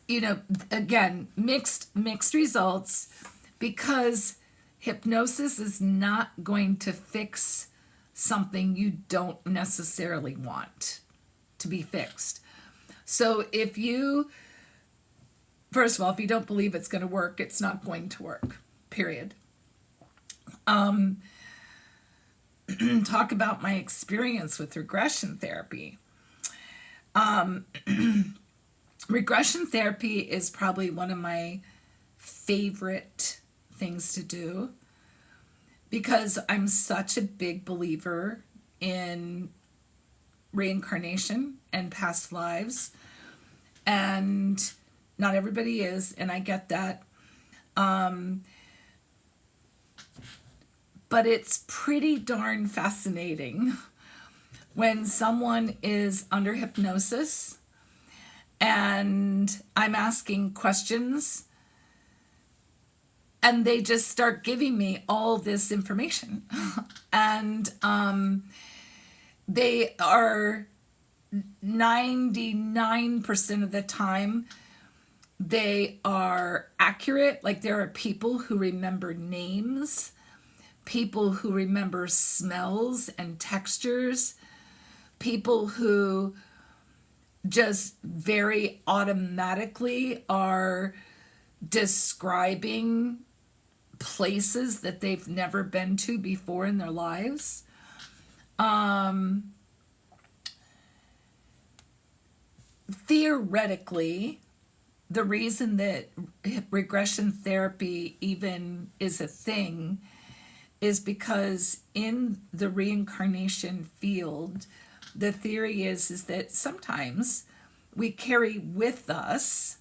S1: you know, again, mixed results, because hypnosis is not going to fix something you don't necessarily want to be fixed. So if you, first of all, if you don't believe it's going to work, it's not going to work, period. Talk about my experience with regression therapy. Regression therapy is probably one of my favorite things to do, because I'm such a big believer in reincarnation and past lives, and not everybody is, and I get that. But it's pretty darn fascinating when someone is under hypnosis and I'm asking questions and they just start giving me all this information. And they are 99% of the time, they are accurate. Like, there are people who remember names, people who remember smells and textures, people who just very automatically are describing places that they've never been to before in their lives. Theoretically, the reason that regression therapy even is a thing is because in the reincarnation field, the theory is that sometimes we carry with us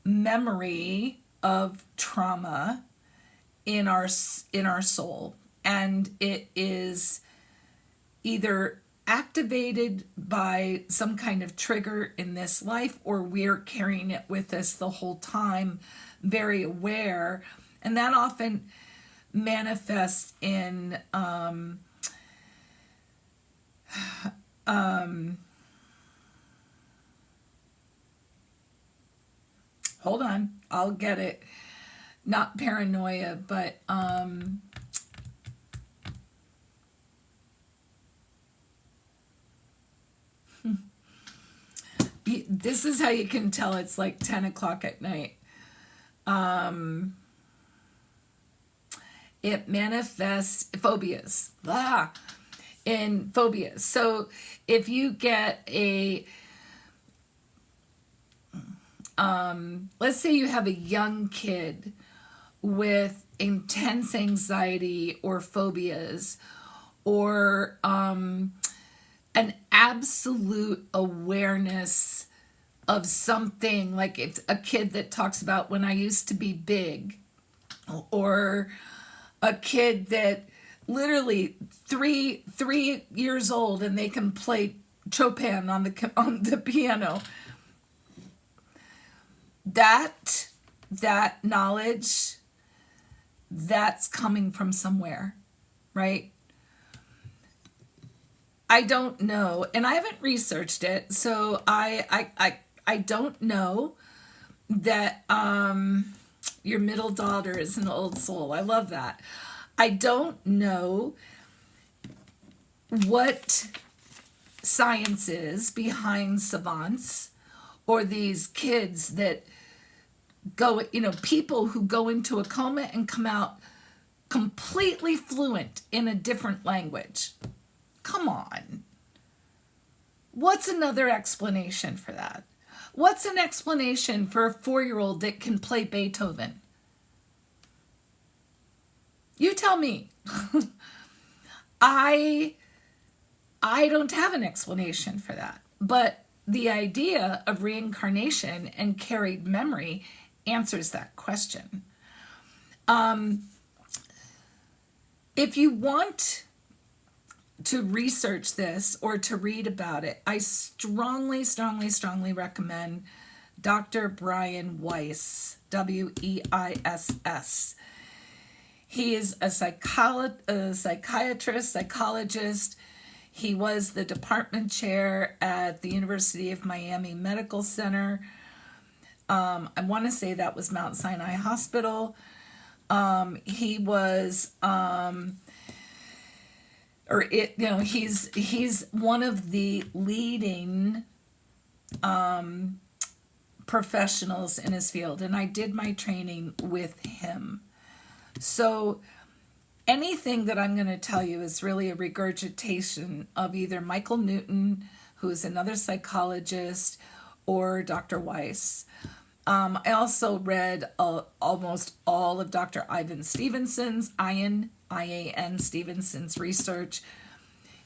S1: memory of trauma in our soul, and it is either activated by some kind of trigger in this life, or we're carrying it with us the whole time, very aware, and that often manifests in hold on, I'll get it. Not paranoia, but this is how you can tell it's like 10 o'clock at night. It manifests phobias. In phobias. So if you get a let's say you have a young kid with intense anxiety or phobias, or an absolute awareness of something, like it's a kid that talks about when I used to be big, or a kid that literally three years old and they can play Chopin on the piano. That knowledge, that's coming from somewhere, right? I don't know, and I haven't researched it, so I don't know that your middle daughter is an old soul. I love that. I don't know what science is behind savants, or these kids that go, people who go into a coma and come out completely fluent in a different language. Come on. What's another explanation for that? What's an explanation for a 4-year-old that can play Beethoven? You tell me. I don't have an explanation for that. But the idea of reincarnation and carried memory answers that question. If you want to research this or to read about it, I strongly recommend Dr. Brian Weiss, Weiss. He is a psychiatrist, psychologist. He was the department chair at the University of Miami Medical Center. I want to say that was Mount Sinai Hospital. He was, he's one of the leading professionals in his field, and I did my training with him. So anything that I'm going to tell you is really a regurgitation of either Michael Newton, who is another psychologist, or Dr. Weiss. I also read almost all of Dr. Ian Stevenson's research.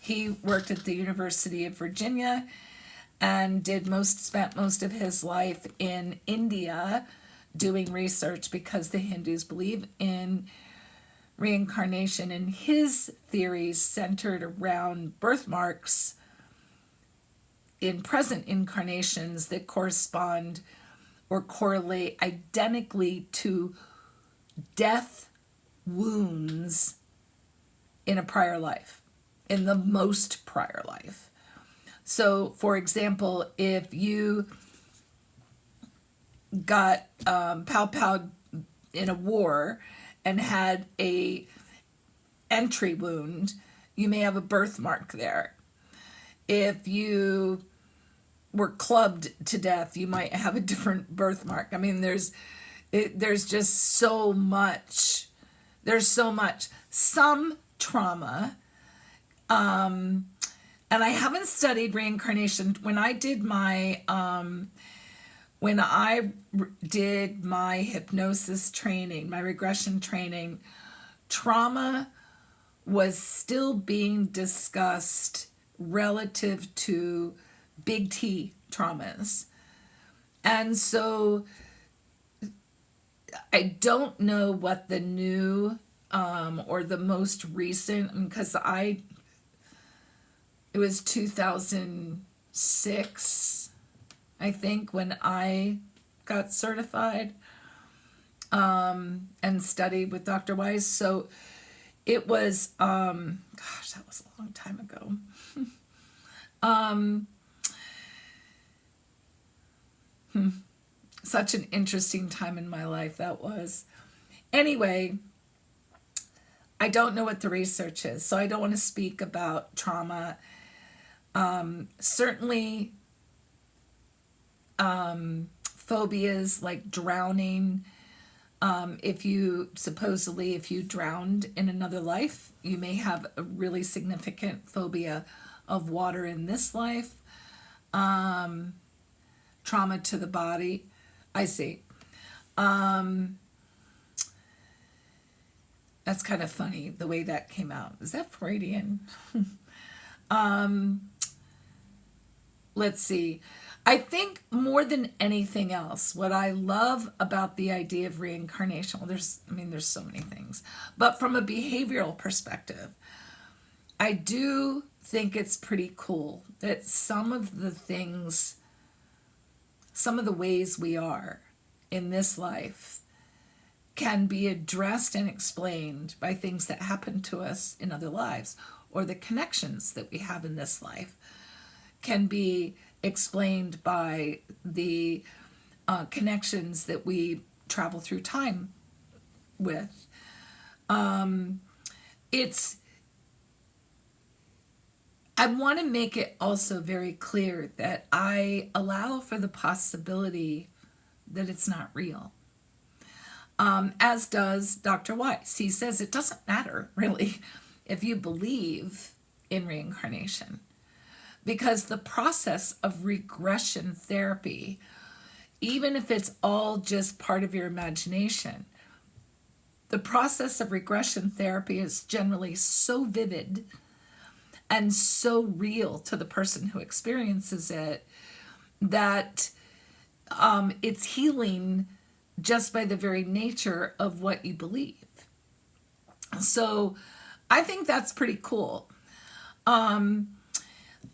S1: He worked at the University of Virginia and spent most of his life in India doing research because the Hindus believe in reincarnation, and his theories centered around birthmarks in present incarnations that correspond or correlate identically to death wounds in a prior life, in the most prior life. So, for example, if you got pow-powed in a war and had a entry wound, you may have a birthmark there. If you were clubbed to death, you might have a different birthmark. I mean, there's just so much. There's so much. Some trauma, and I haven't studied reincarnation. When I did my hypnosis training, my regression training, trauma was still being discussed relative to big T traumas. And so I don't know what the new or the most recent, because it was 2006, I think, when I got certified and studied with Dr. Weiss. So it was, gosh, that was a long time ago. Such an interesting time in my life that was. Anyway, I don't know what the research is, so I don't want to speak about trauma. Certainly, phobias like drowning. If you drowned in another life, you may have a really significant phobia of water in this life. Trauma to the body. I see. That's kind of funny, the way that came out. Is that Freudian? Let's see. I think more than anything else, what I love about the idea of reincarnation, there's so many things, but from a behavioral perspective, I do think it's pretty cool that some of the ways we are in this life can be addressed and explained by things that happen to us in other lives, or the connections that we have in this life can be explained by the connections that we travel through time with. I want to make it also very clear that I allow for the possibility that it's not real. As does Dr. Weiss. He says it doesn't matter, really, if you believe in reincarnation, because the process of regression therapy, even if it's all just part of your imagination, the process of regression therapy is generally so vivid and so real to the person who experiences it that it's healing just by the very nature of what you believe. So I think that's pretty cool.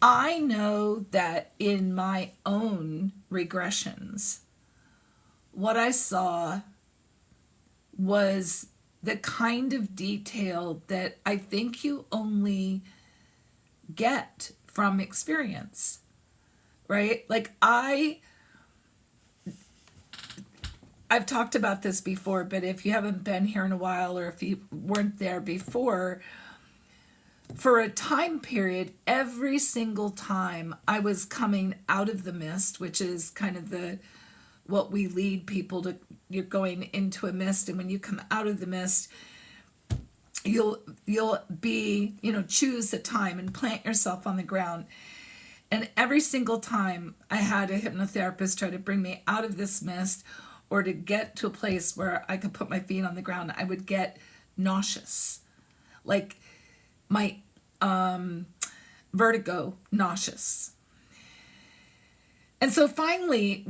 S1: I know that in my own regressions, what I saw was the kind of detail that I think you only get from experience, right? Like I've talked about this before, but if you haven't been here in a while, or if you weren't there before, for a time period, every single time I was coming out of the mist, which is kind of what we lead people to, you're going into a mist, and when you come out of the mist, you'll be, choose a time and plant yourself on the ground. And every single time I had a hypnotherapist try to bring me out of this mist, or to get to a place where I could put my feet on the ground, I would get nauseous, like my vertigo, nauseous. And so finally,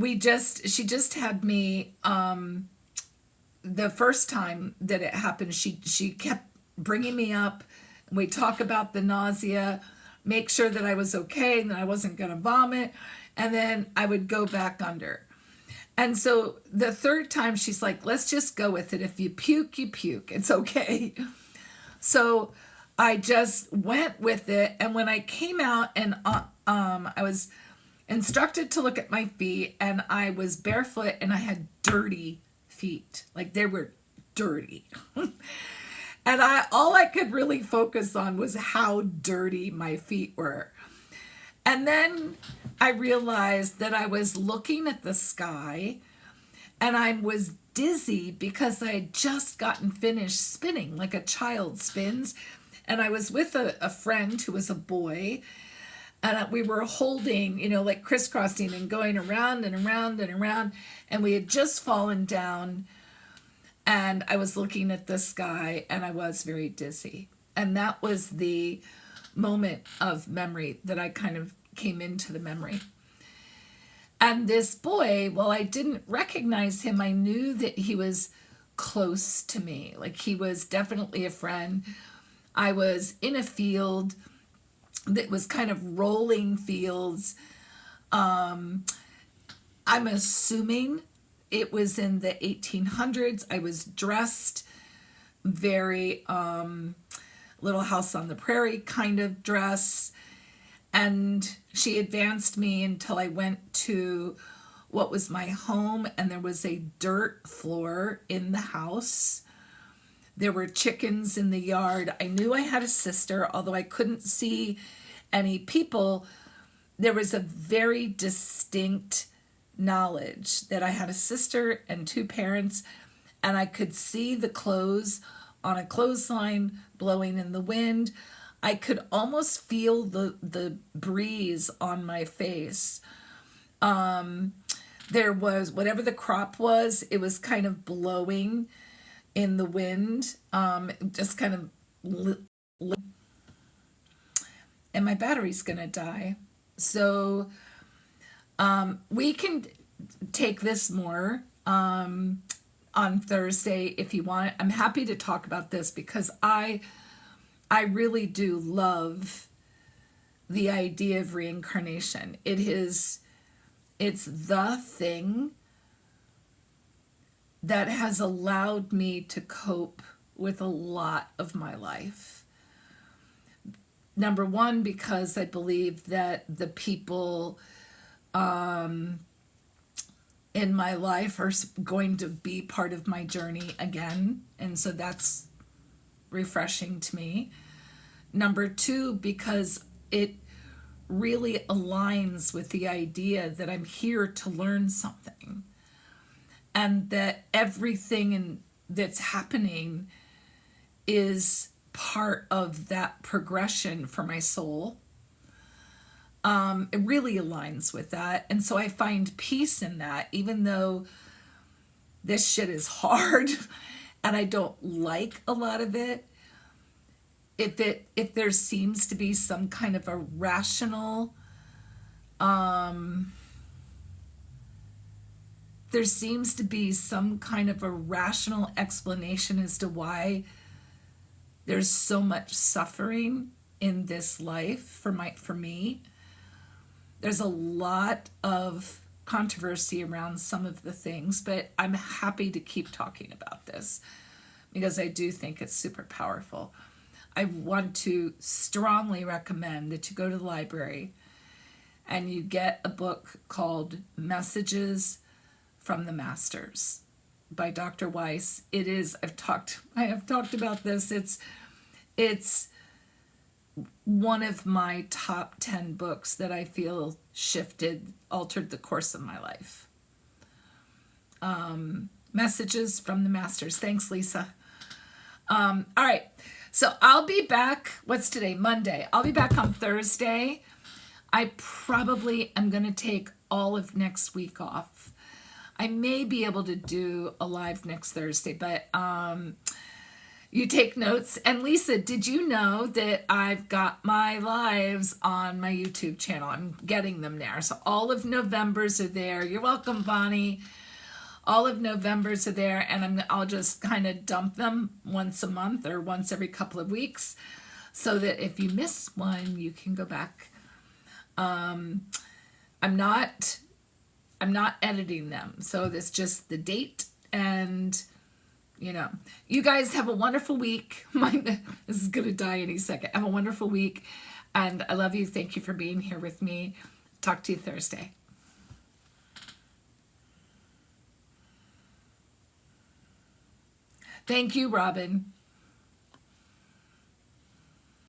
S1: she just had me, the first time that it happened, she kept bringing me up, and we talk about the nausea, make sure that I was okay and that I wasn't going to vomit, and then I would go back under. And so the third time, she's like, let's just go with it. If you puke, you puke. It's okay. So I just went with it. And when I came out, and I was instructed to look at my feet, and I was barefoot, and I had dirty feet. Like, they were dirty. And all I could really focus on was how dirty my feet were. And then I realized that I was looking at the sky, and I was dizzy because I had just gotten finished spinning like a child spins. And I was with a friend who was a boy, and we were holding, like crisscrossing and going around and around and around. And we had just fallen down, and I was looking at the sky, and I was very dizzy. And that was the moment of memory that I kind of came into the memory. And this boy, while I didn't recognize him, I knew that he was close to me. Like, he was definitely a friend. I was in a field that was kind of rolling fields. I'm assuming it was in the 1800s. I was dressed very Little House on the Prairie kind of dress. And she advanced me until I went to what was my home, and there was a dirt floor in the house. There were chickens in the yard. I knew I had a sister, although I couldn't see any people. There was a very distinct knowledge that I had a sister and two parents, and I could see the clothes on a clothesline blowing in the wind. I could almost feel the breeze on my face. There was, whatever the crop was, it was kind of blowing in the wind, just kind of, and my battery's gonna die. So we can take this more on Thursday if you want. I'm happy to talk about this because I really do love the idea of reincarnation. It's the thing that has allowed me to cope with a lot of my life. Number one, because I believe that the people in my life are going to be part of my journey again. And so that's refreshing to me. Number two, because it really aligns with the idea that I'm here to learn something, and that everything that's happening is part of that progression for my soul. It really aligns with that. And so I find peace in that, even though this shit is hard and I don't like a lot of it. If there seems to be some kind of a rational, there seems to be some kind of a rational explanation as to why there's so much suffering in this life for me. There's a lot of controversy around some of the things, but I'm happy to keep talking about this. because I do think it's super powerful. I want to strongly recommend that you go to the library and you get a book called Messages from the Masters by Dr. Weiss. It is, I have talked about this. It's one of my top 10 books that I feel altered the course of my life. Messages from the Masters. Thanks, Lisa. All right. So I'll be back. What's today? Monday. I'll be back on Thursday. I probably am going to take all of next week off. I may be able to do a live next Thursday, but you take notes. And Lisa, did you know that I've got my lives on my YouTube channel? I'm getting them there. So all of November's are there. You're welcome, Bonnie. All of November's are there, and I'll just kind of dump them once a month or once every couple of weeks so that if you miss one, you can go back. I'm not editing them. So it's just the date, and you guys have a wonderful week. This is going to die any second. Have a wonderful week, and I love you. Thank you for being here with me. Talk to you Thursday. Thank you, Robin.